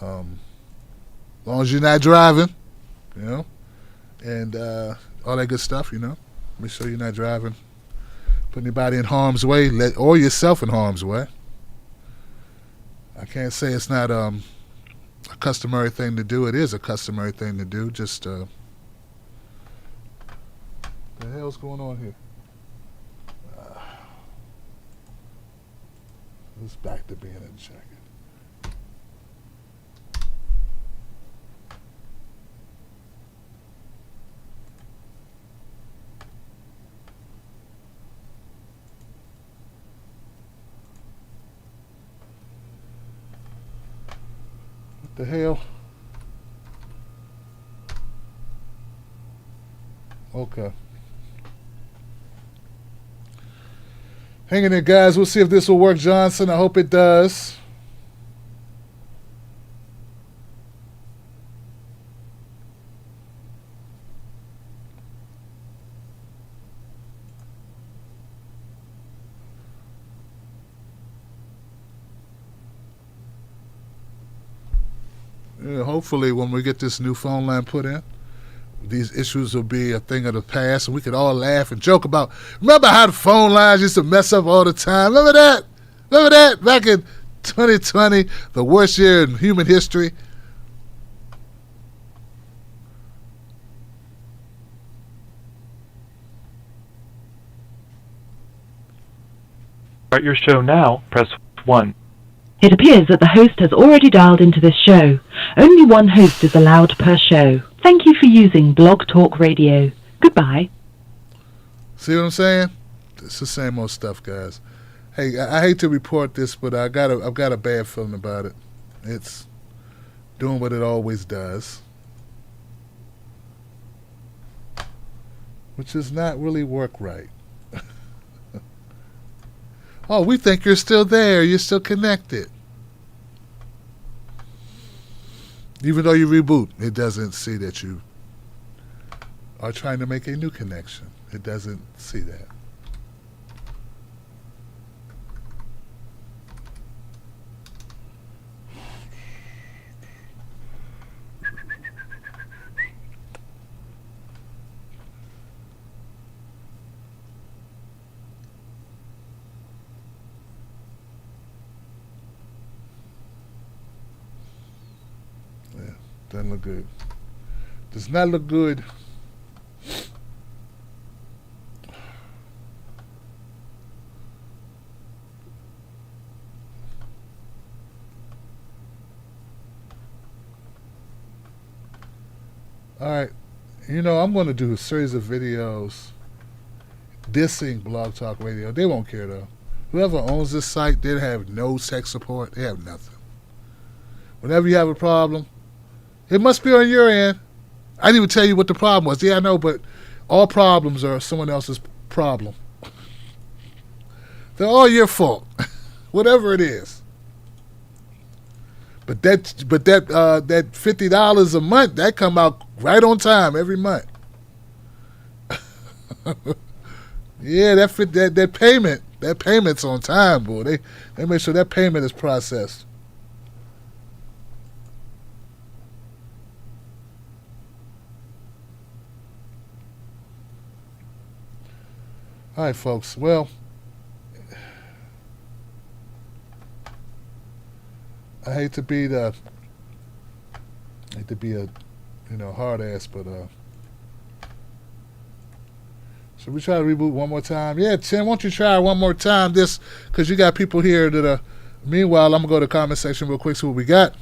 Speaker 4: As long as you're not driving, you know, and all that good stuff, you know. Make sure you're not driving, put anybody in harm's way, or yourself in harm's way. I can't say it's not a customary thing to do. It is a customary thing to do. Just the hell's going on here? It's back to being in jacket. What the hell? Okay. Hang in there, guys. We'll see if this will work, Johnson. I hope it does. Yeah, hopefully when we get this new phone line put in, these issues will be a thing of the past, and we could all laugh and joke about. Remember how the phone lines used to mess up all the time? Remember that? Remember that? Back in 2020, the worst year in human history.
Speaker 1: Start your show now, press 1.
Speaker 2: It appears that the host has already dialed into this show. Only one host is allowed per show. Thank you for using Blog Talk Radio. Goodbye.
Speaker 4: See what I'm saying? It's the same old stuff, guys. Hey, I hate to report this, but I've got a bad feeling about it. It's doing what it always does, which does not really work right. Oh, we think you're still there. You're still connected. Even though you reboot, it doesn't see that you are trying to make a new connection. It doesn't see that. Doesn't look good. Does not look good. All right. You know, I'm going to do a series of videos dissing Blog Talk Radio. They won't care, though. Whoever owns this site, they have no tech support. They have nothing. Whenever you have a problem, it must be on your end. I didn't even tell you what the problem was. Yeah, I know, but all problems are someone else's problem. They're all your fault, whatever it is. But that $50 a month, that come out right on time every month. Yeah, that payment's on time, boy. They make sure that payment is processed. All right, folks. Well, I hate to be the hate to be a hard ass, but should we try to reboot one more time? Yeah, Tim, why don't you try one more time? This because you got people here that are. Meanwhile, I'm gonna go to the comment section real quick, see what we got.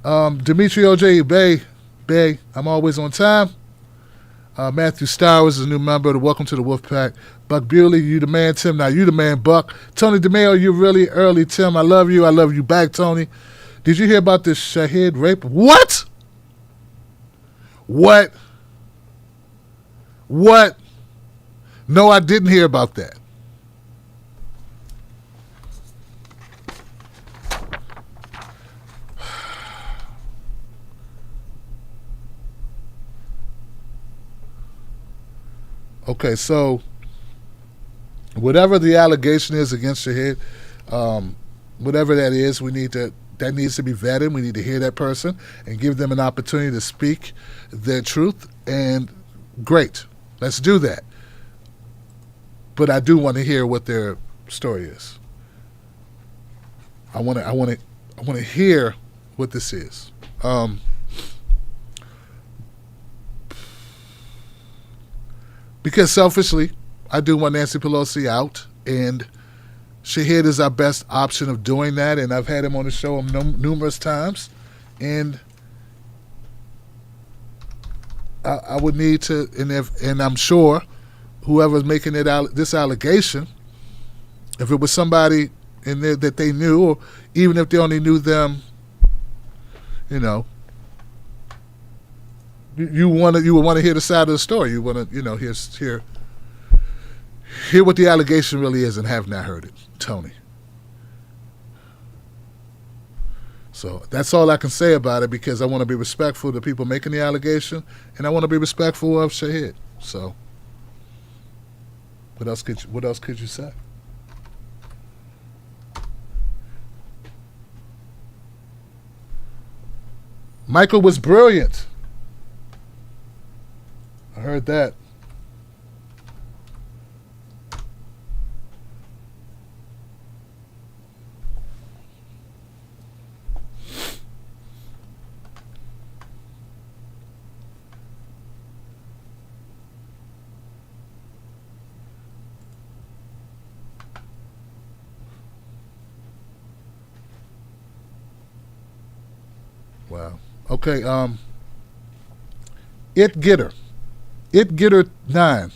Speaker 4: Dimitri OJ Bay, I'm always on time. Matthew Stowers is a new member. Welcome to the Wolfpack. Buck Bewley, you the man. Tim, now you the man. Buck. Tony DeMeo, you're really early. Tim, I love you. I love you back, Tony. Did you hear about this Shahid rape? What? No, I didn't hear about that. Okay, so whatever the allegation is against Shahid, whatever that is, that needs to be vetted. We need to hear that person and give them an opportunity to speak their truth. And great, let's do that. But I do want to hear what their story is. I want to hear what this is. Because selfishly, I do want Nancy Pelosi out, and Shahid is our best option of doing that, and I've had him on the show numerous times, and I would need to, and I'm sure whoever's making this allegation, if it was somebody in there that they knew, or even if they only knew them, you would want to hear the side of the story. You want to, hear what the allegation really is, and have not heard it, Tony. So that's all I can say about it, because I want to be respectful to people making the allegation, and I want to be respectful of Shahid. So, what else could you say? Michael was brilliant. I heard that. Wow. Okay, It Getter 9.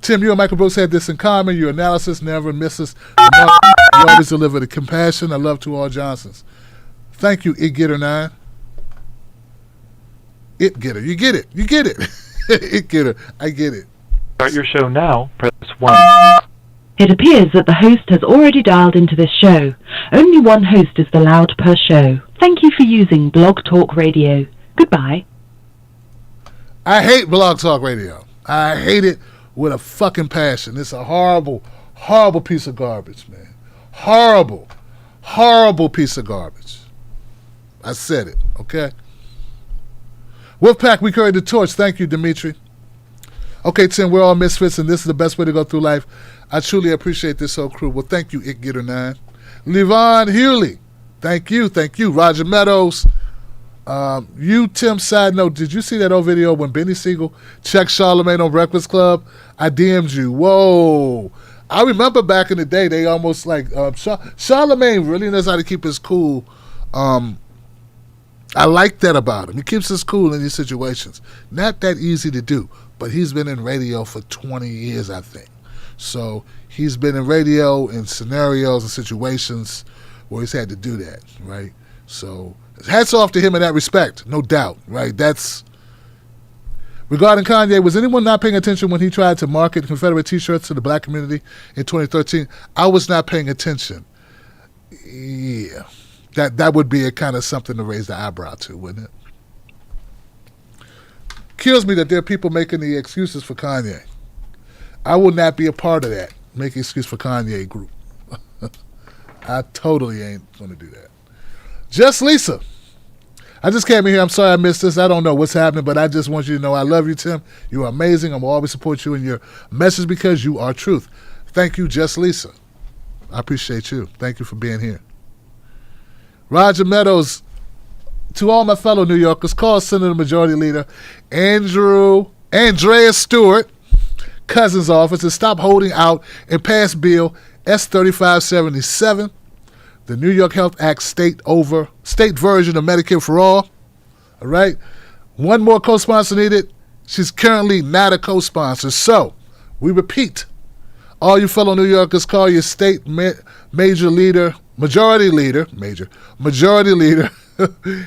Speaker 4: Tim, you and Michael Brooks had this in common. Your analysis never misses the mark. You always deliver the compassion. I love to all Johnsons. Thank you, It Getter 9. It Getter. You get it. You get it. It Getter. I get it.
Speaker 1: Start your show now. Press 1.
Speaker 2: It appears that the host has already dialed into this show. Only one host is allowed per show. Thank you for using Blog Talk Radio. Goodbye.
Speaker 4: I hate Blog Talk Radio. I hate it with a fucking passion. It's a horrible, horrible piece of garbage, man. Horrible, horrible piece of garbage. I said it, okay? Wolfpack, we carry the torch. Thank you, Dimitri. Okay, Tim, we're all misfits, and this is the best way to go through life. I truly appreciate this whole crew. Well, thank you, It Getter 9. Levon Hewley, thank you. Roger Meadows. You, Tim, side note, did you see that old video when Benny Siegel checked Charlamagne on Breakfast Club? I DM'd you. Whoa. I remember back in the day, they almost like, Charlamagne really knows how to keep his cool. I like that about him. He keeps his cool in these situations. Not that easy to do, but he's been in radio for 20 years, I think. So he's been in radio in scenarios and situations where he's had to do that, right? So hats off to him in that respect, no doubt, right? That's regarding Kanye. Was anyone not paying attention when he tried to market Confederate T-shirts to the black community in 2013? I was not paying attention. Yeah, that would be a kind of something to raise the eyebrow to, wouldn't it? Kills me that there are people making the excuses for Kanye. I will not be a part of that. Make excuse for Kanye group. I totally ain't going to do that. Just Lisa. I just came in here. I'm sorry I missed this. I don't know what's happening, but I just want you to know I love you, Tim. You are amazing. I will always support you in your message because you are truth. Thank you, Just Lisa. I appreciate you. Thank you for being here. Roger Meadows, to all my fellow New Yorkers, call Senator Majority Leader Andrea Stewart, Cousins' office, to stop holding out and pass Bill S-3577, the New York Health Act state version of Medicare for All. All right? One more co-sponsor needed. She's currently not a co-sponsor. So, we repeat, all you fellow New Yorkers, call your state majority leader,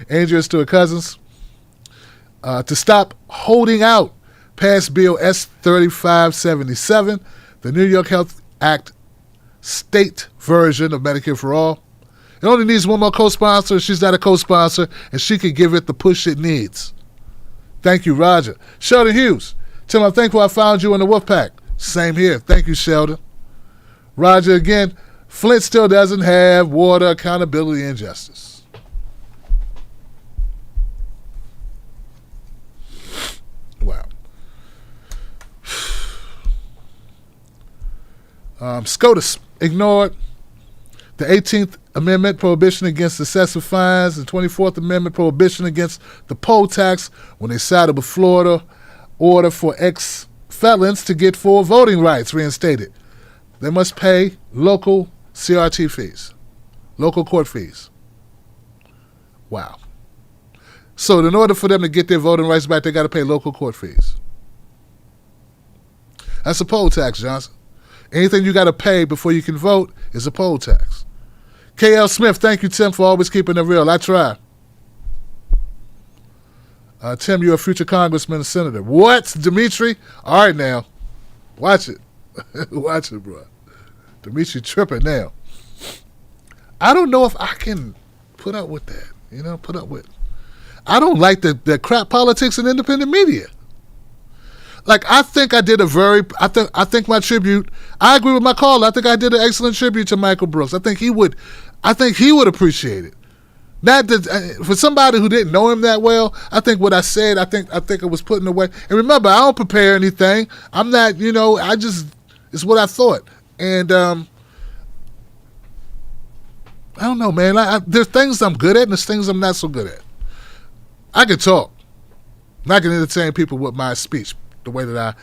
Speaker 4: Andrea Stewart Cousins, to stop holding out past Bill S-3577, the New York Health Act state version of Medicare for All. It only needs one more co-sponsor. She's not a co-sponsor, and she can give it the push it needs. Thank you, Roger. Sheldon Hughes, Tim, I'm thankful I found you in the Wolfpack. Same here. Thank you, Sheldon. Roger again, Flint still doesn't have water, accountability, and justice. Wow. SCOTUS ignored the 18th Amendment prohibition against excessive fines, the 24th Amendment prohibition against the poll tax when they sided with Florida order for ex-felons to get full voting rights reinstated. They must pay local CRT fees, local court fees. Wow. So in order for them to get their voting rights back, they got to pay local court fees. That's a poll tax, Johnson. Anything you got to pay before you can vote is a poll tax. K.L. Smith, thank you, Tim, for always keeping it real. I try. Tim, you're a future congressman and senator. What, Dimitri? All right, now. Watch it. Watch it, bro. Dimitri tripping now. I don't know if I can put up with that. I don't like the crap politics and independent media. Like, I think I did I think my tribute, I agree with my caller. I think I did an excellent tribute to Michael Brooks. I think he would appreciate it. Not that, for somebody who didn't know him that well, I think what I said, I think it was putting away. And remember, I don't prepare anything. I'm not, it's what I thought. And, I don't know, man. There's things I'm good at and there's things I'm not so good at. I can talk. I can entertain people with my speech, the way that I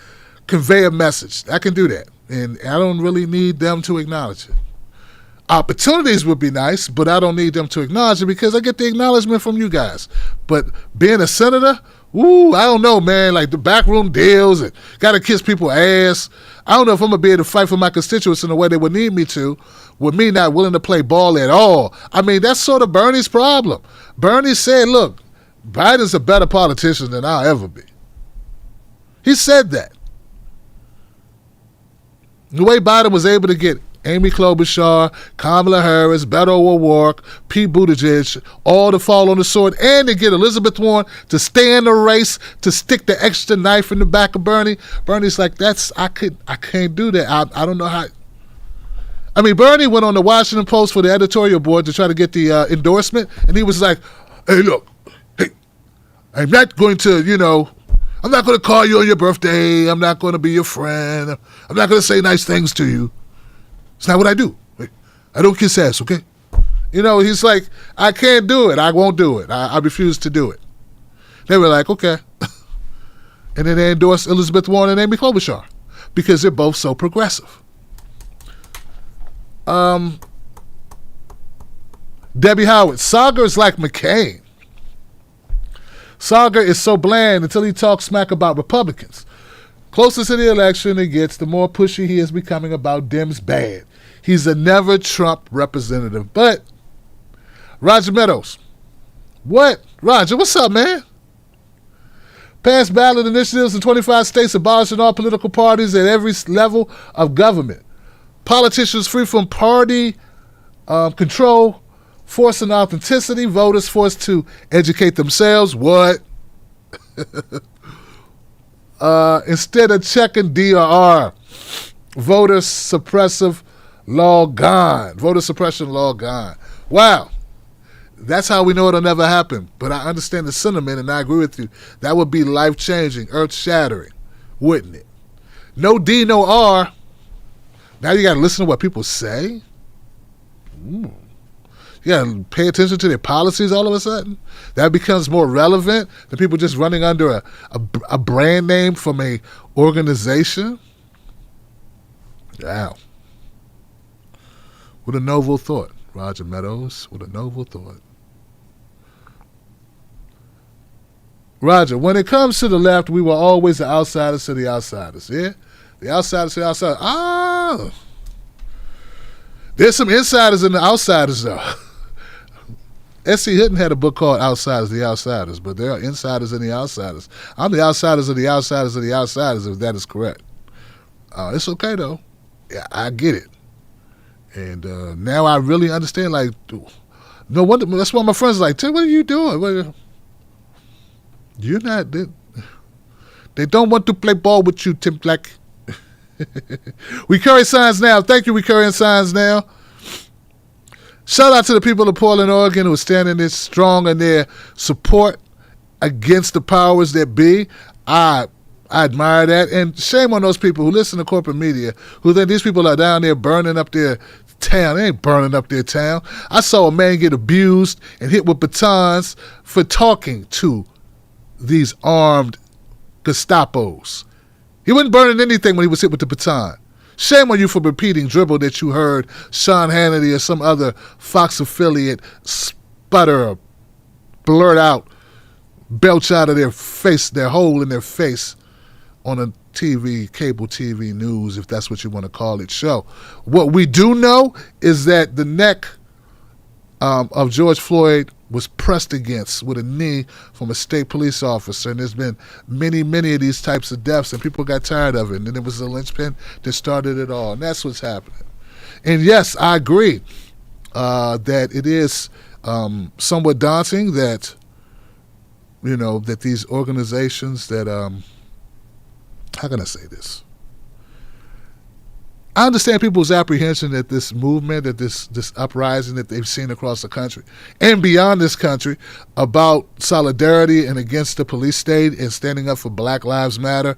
Speaker 4: convey a message. I can do that. And I don't really need them to acknowledge it. Opportunities would be nice, but I don't need them to acknowledge it because I get the acknowledgement from you guys. But being a senator, I don't know, man. Like the backroom deals and got to kiss people's ass. I don't know if I'm going to be able to fight for my constituents in the way they would need me to, with me not willing to play ball at all. I mean, that's sort of Bernie's problem. Bernie said, look, Biden's a better politician than I'll ever be. He said that. The way Biden was able to get Amy Klobuchar, Kamala Harris, Beto O'Rourke, Pete Buttigieg, all to fall on the sword, and to get Elizabeth Warren to stay in the race, to stick the extra knife in the back of Bernie. Bernie's like, I can't do that. I don't know how. I mean, Bernie went on the Washington Post for the editorial board to try to get the endorsement, and he was like, hey, look, I'm not going to, I'm not going to call you on your birthday. I'm not going to be your friend. I'm not going to say nice things to you. It's not what I do. I don't kiss ass, okay? He's like, I can't do it. I won't do it. I refuse to do it. They were like, okay. And then they endorsed Elizabeth Warren and Amy Klobuchar because they're both so progressive. Debbie Howard, Saga is like McCain. Saga is so bland until he talks smack about Republicans. Closer to the election it gets, the more pushy he is becoming about Dems bad. He's a never Trump representative. But, Roger Meadows. What? Roger, what's up, man? Passed ballot initiatives in 25 states abolishing all political parties at every level of government. Politicians free from party control, forcing authenticity, voters forced to educate themselves. What? Instead of checking DRR, voter suppressive law gone. Voter suppression law gone. Wow. That's how we know it'll never happen. But I understand the sentiment, and I agree with you. That would be life-changing, earth-shattering, wouldn't it? No D, no R. Now you got to listen to what people say? You got to pay attention to their policies all of a sudden. That becomes more relevant than people just running under a brand name from a organization. Wow. What a noble thought, Roger Meadows. What a noble thought. Roger, when it comes to the left, we were always the outsiders to the outsiders, yeah? The outsiders to the outsiders. Ah! There's some insiders and the outsiders, though. S.C. Hutton had a book called Outsiders, the Outsiders, but there are insiders and the outsiders. I'm the outsiders of the outsiders of the outsiders, if that is correct. It's okay, though. Yeah, I get it. And now I really understand, like, no wonder, that's why my friends are like, Tim, what are you doing? You're not, they don't want to play ball with you, Tim Black. We carry signs now. Thank you, we carrying signs now. Shout out to the people of Portland, Oregon who are standing this strong in their support against the powers that be. I admire that. And shame on those people who listen to corporate media who think these people are down there burning up their town. They ain't burning up their town. I saw a man get abused and hit with batons for talking to these armed Gestapos. He wasn't burning anything when he was hit with the baton. Shame on you for repeating dribble that you heard Sean Hannity or some other Fox affiliate sputter or blurt out, belch out of their face, their hole in their face on a TV, cable TV news, if that's what you want to call it, show. What we do know is that the neck of George Floyd was pressed against with a knee from a state police officer, and there's been many of these types of deaths, and people got tired of it, and then it was the linchpin that started it all, and that's what's happening. And yes, I agree that it is somewhat daunting that, you know, that these organizations that, how can I say this? I understand people's apprehension that this movement, that this uprising that they've seen across the country and beyond this country about solidarity and against the police state and standing up for Black Lives Matter.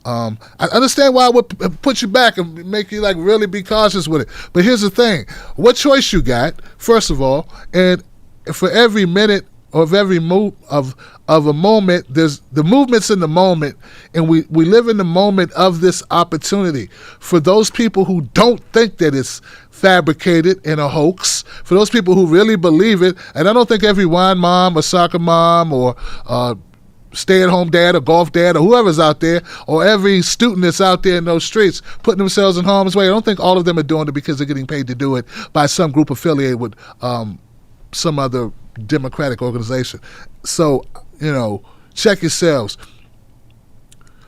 Speaker 4: I understand why it would put you back and make you like really be cautious with it. But here's the thing. What choice you got, first of all, and for every minute of every move of a moment, there's the movement's in the moment, and we live in the moment of this opportunity. For those people who don't think that it's fabricated and a hoax, for those people who really believe it, and I don't think every wine mom or soccer mom or stay-at-home dad or golf dad or whoever's out there, or every student that's out there in those streets putting themselves in harm's way, I don't think all of them are doing it because they're getting paid to do it by some group affiliated with some other Democratic organization. So, you know, check yourselves.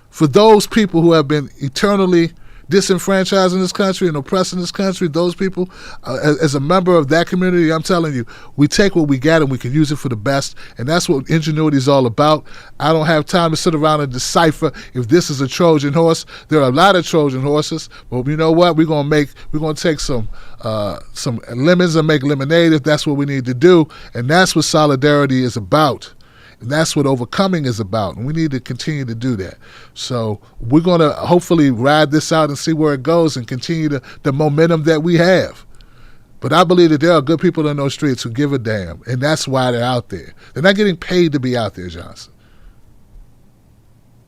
Speaker 4: For those people who have been eternally disenfranchised in this country and oppressing this country, those people, as a member of that community, I'm telling you, we take what we got and we can use it for the best, and that's what ingenuity is all about. I don't have time to sit around and decipher if this is a Trojan horse. There are a lot of Trojan horses, but you know what? We're gonna take some lemons and make lemonade if that's what we need to do, and that's what solidarity is about. And that's what overcoming is about, and we need to continue to do that. So we're going to hopefully ride this out and see where it goes and continue the momentum that we have. But I believe that there are good people in those streets who give a damn, and that's why they're out there. They're not getting paid to be out there, Johnson.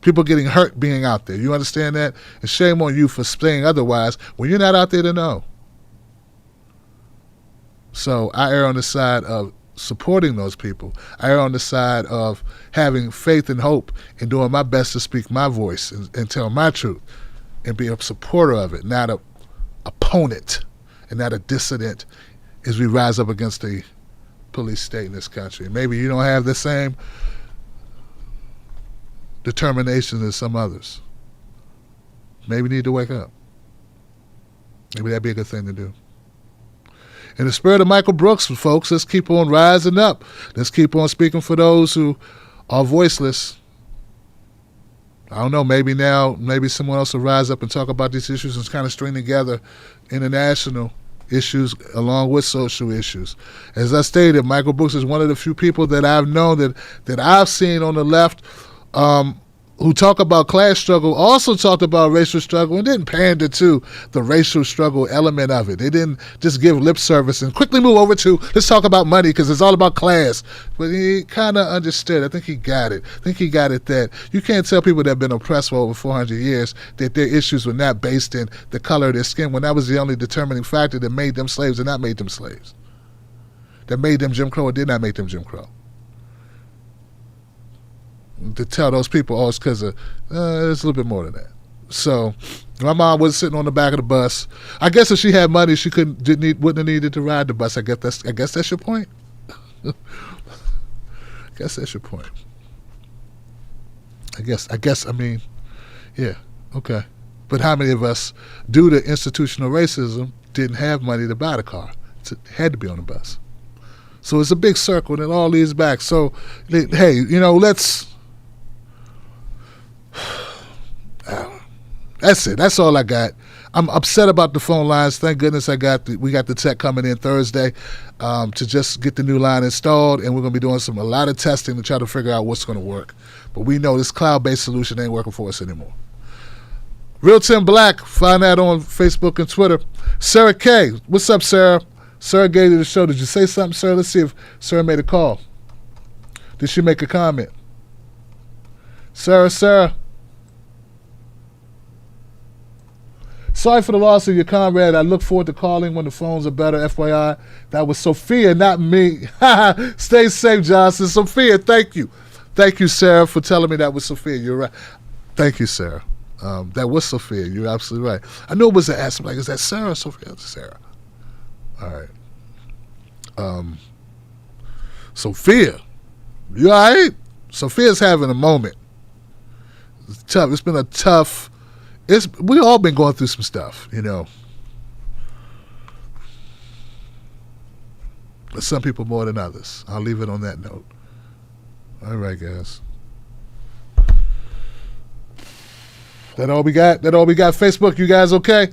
Speaker 4: People getting hurt being out there. You understand that? And shame on you for saying otherwise when you're not out there to know. So I err on the side of supporting those people. I err on the side of having faith and hope and doing my best to speak my voice and tell my truth and be a supporter of it, not a opponent and not a dissident as we rise up against the police state in this country. Maybe you don't have the same determination as some others. Maybe you need to wake up. Maybe that'd be a good thing to do. In the spirit of Michael Brooks, folks, let's keep on rising up. Let's keep on speaking for those who are voiceless. I don't know, maybe someone else will rise up and talk about these issues and kind of string together international issues along with social issues. As I stated, Michael Brooks is one of the few people that I've known that I've seen on the left who talk about class struggle also talked about racial struggle and didn't pander to the racial struggle element of it. They didn't just give lip service and quickly move over to, let's talk about money because it's all about class. But he kind of understood. I think he got it. I think he got it that you can't tell people that have been oppressed for over 400 years that their issues were not based in the color of their skin when that was the only determining factor that made them slaves and not made them slaves. That made them Jim Crow or did not make them Jim Crow. To tell those people, oh, it's because of, it's a little bit more than that. So, my mom was sitting on the back of the bus. I guess if she had money, she wouldn't have needed to ride the bus. I guess that's your point. I guess that's your point. I mean, yeah, okay. But how many of us, due to institutional racism, didn't have money to buy the car? Had to be on the bus. So it's a big circle and it all leads back. So, hey, let's. That's it. That's all I got. I'm upset about the phone lines. Thank goodness we got the tech coming in Thursday to just get the new line installed, and we're going to be doing a lot of testing to try to figure out what's going to work. But we know this cloud-based solution ain't working for us anymore. Real Tim Black, find that on Facebook and Twitter. Sarah K, what's up, Sarah? Sarah gave you the show. Did you say something, Sarah? Let's see if Sarah made a call. Did she make a comment? Sarah. Sorry for the loss of your comrade. I look forward to calling when the phones are better. FYI, that was Sophia, not me. Stay safe, Johnson. Sophia, thank you. Thank you, Sarah, for telling me that was Sophia. You're right. Thank you, Sarah. That was Sophia. You're absolutely right. I know it was an ass. I'm like, is that Sarah or Sophia? It's Sarah. All right. Sophia, you all right? Sophia's having a moment. It's tough. It's been a tough... we all been going through some stuff, But some people more than others. I'll leave it on that note. All right, guys. That all we got? Facebook, you guys okay?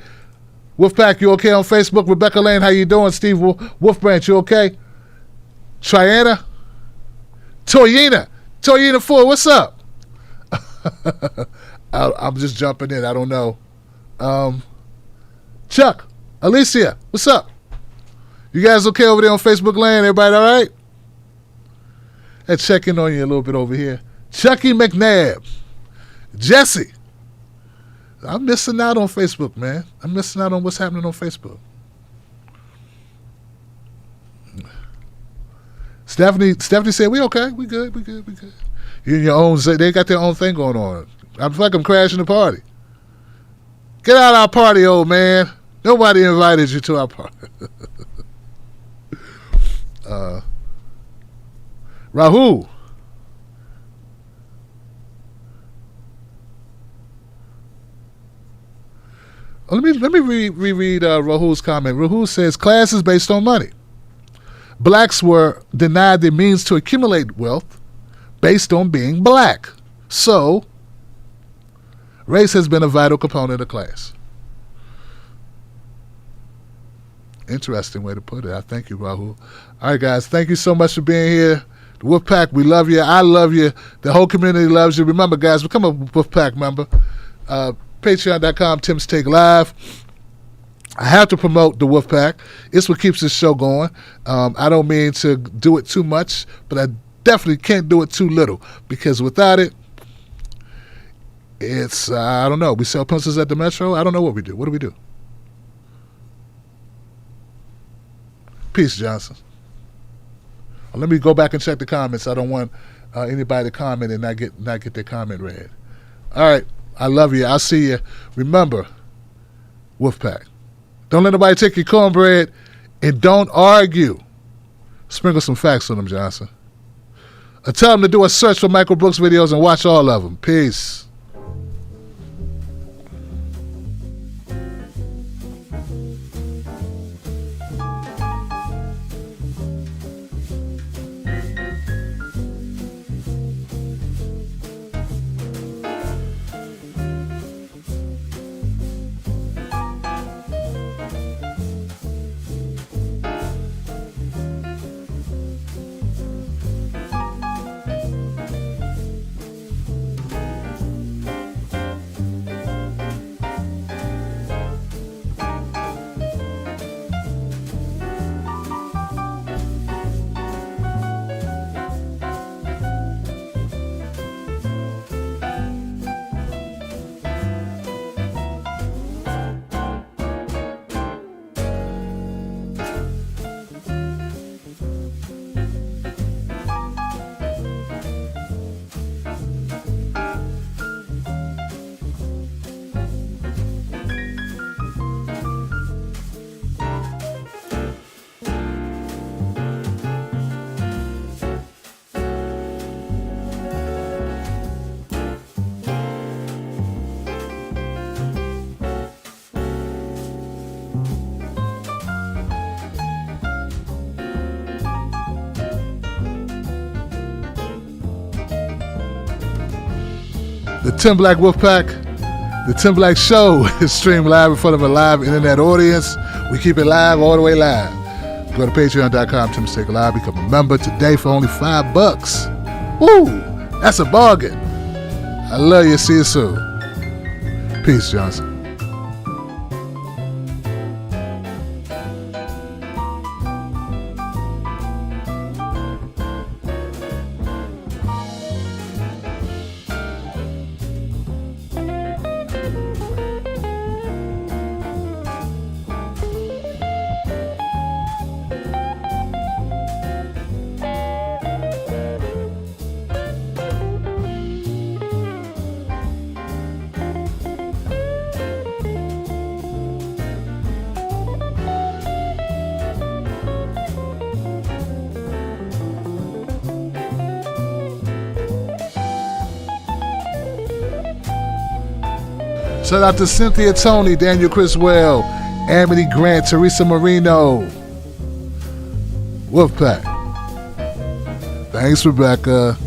Speaker 4: Wolfpack, you okay on Facebook? Rebecca Lane, how you doing? Steve Wolfbranch, you okay? Triana? Toyina 4, what's up? I'm just jumping in. I don't know. Chuck, Alicia, what's up? You guys okay over there on Facebook land? Everybody all right? Let's check in on you a little bit over here. Chucky McNabb. Jesse. I'm missing out on Facebook, man. I'm missing out on what's happening on Facebook. Stephanie said, we okay. We good. You and your own, they got their own thing going on. I feel like I'm crashing the party. Get out of our party, old man. Nobody invited you to our party. Rahul. Let me reread Rahul's comment. Rahul says, class is based on money. Blacks were denied the means to accumulate wealth based on being black. So, race has been a vital component of class. Interesting way to put it. I thank you, Rahul. All right, guys. Thank you so much for being here. The Wolfpack, we love you. I love you. The whole community loves you. Remember, guys, become a Wolfpack member. Patreon.com, Tim's Take Live. I have to promote the Wolfpack. It's what keeps this show going. I don't mean to do it too much, but I definitely can't do it too little, because without it, it's, I don't know. We sell pencils at the Metro. I don't know what we do. What do we do? Peace, Johnson. Let me go back and check the comments. I don't want anybody to comment and not get their comment read. All right. I love you. I'll see you. Remember, Wolfpack. Don't let nobody take your cornbread, and don't argue. Sprinkle some facts on them, Johnson. Tell them to do a search for Michael Brooks videos and watch all of them. Peace. The Tim Black Wolfpack, the Tim Black Show is streamed live in front of a live internet audience. We keep it live all the way live. Go to patreon.com, Tim's Take Live. Become a member today for only $5. Woo! That's a bargain. I love you. See you soon. Peace, Johnson. Shout out to Cynthia Tony, Daniel Criswell, Amity Grant, Teresa Marino, Wolfpack. Thanks, Rebecca.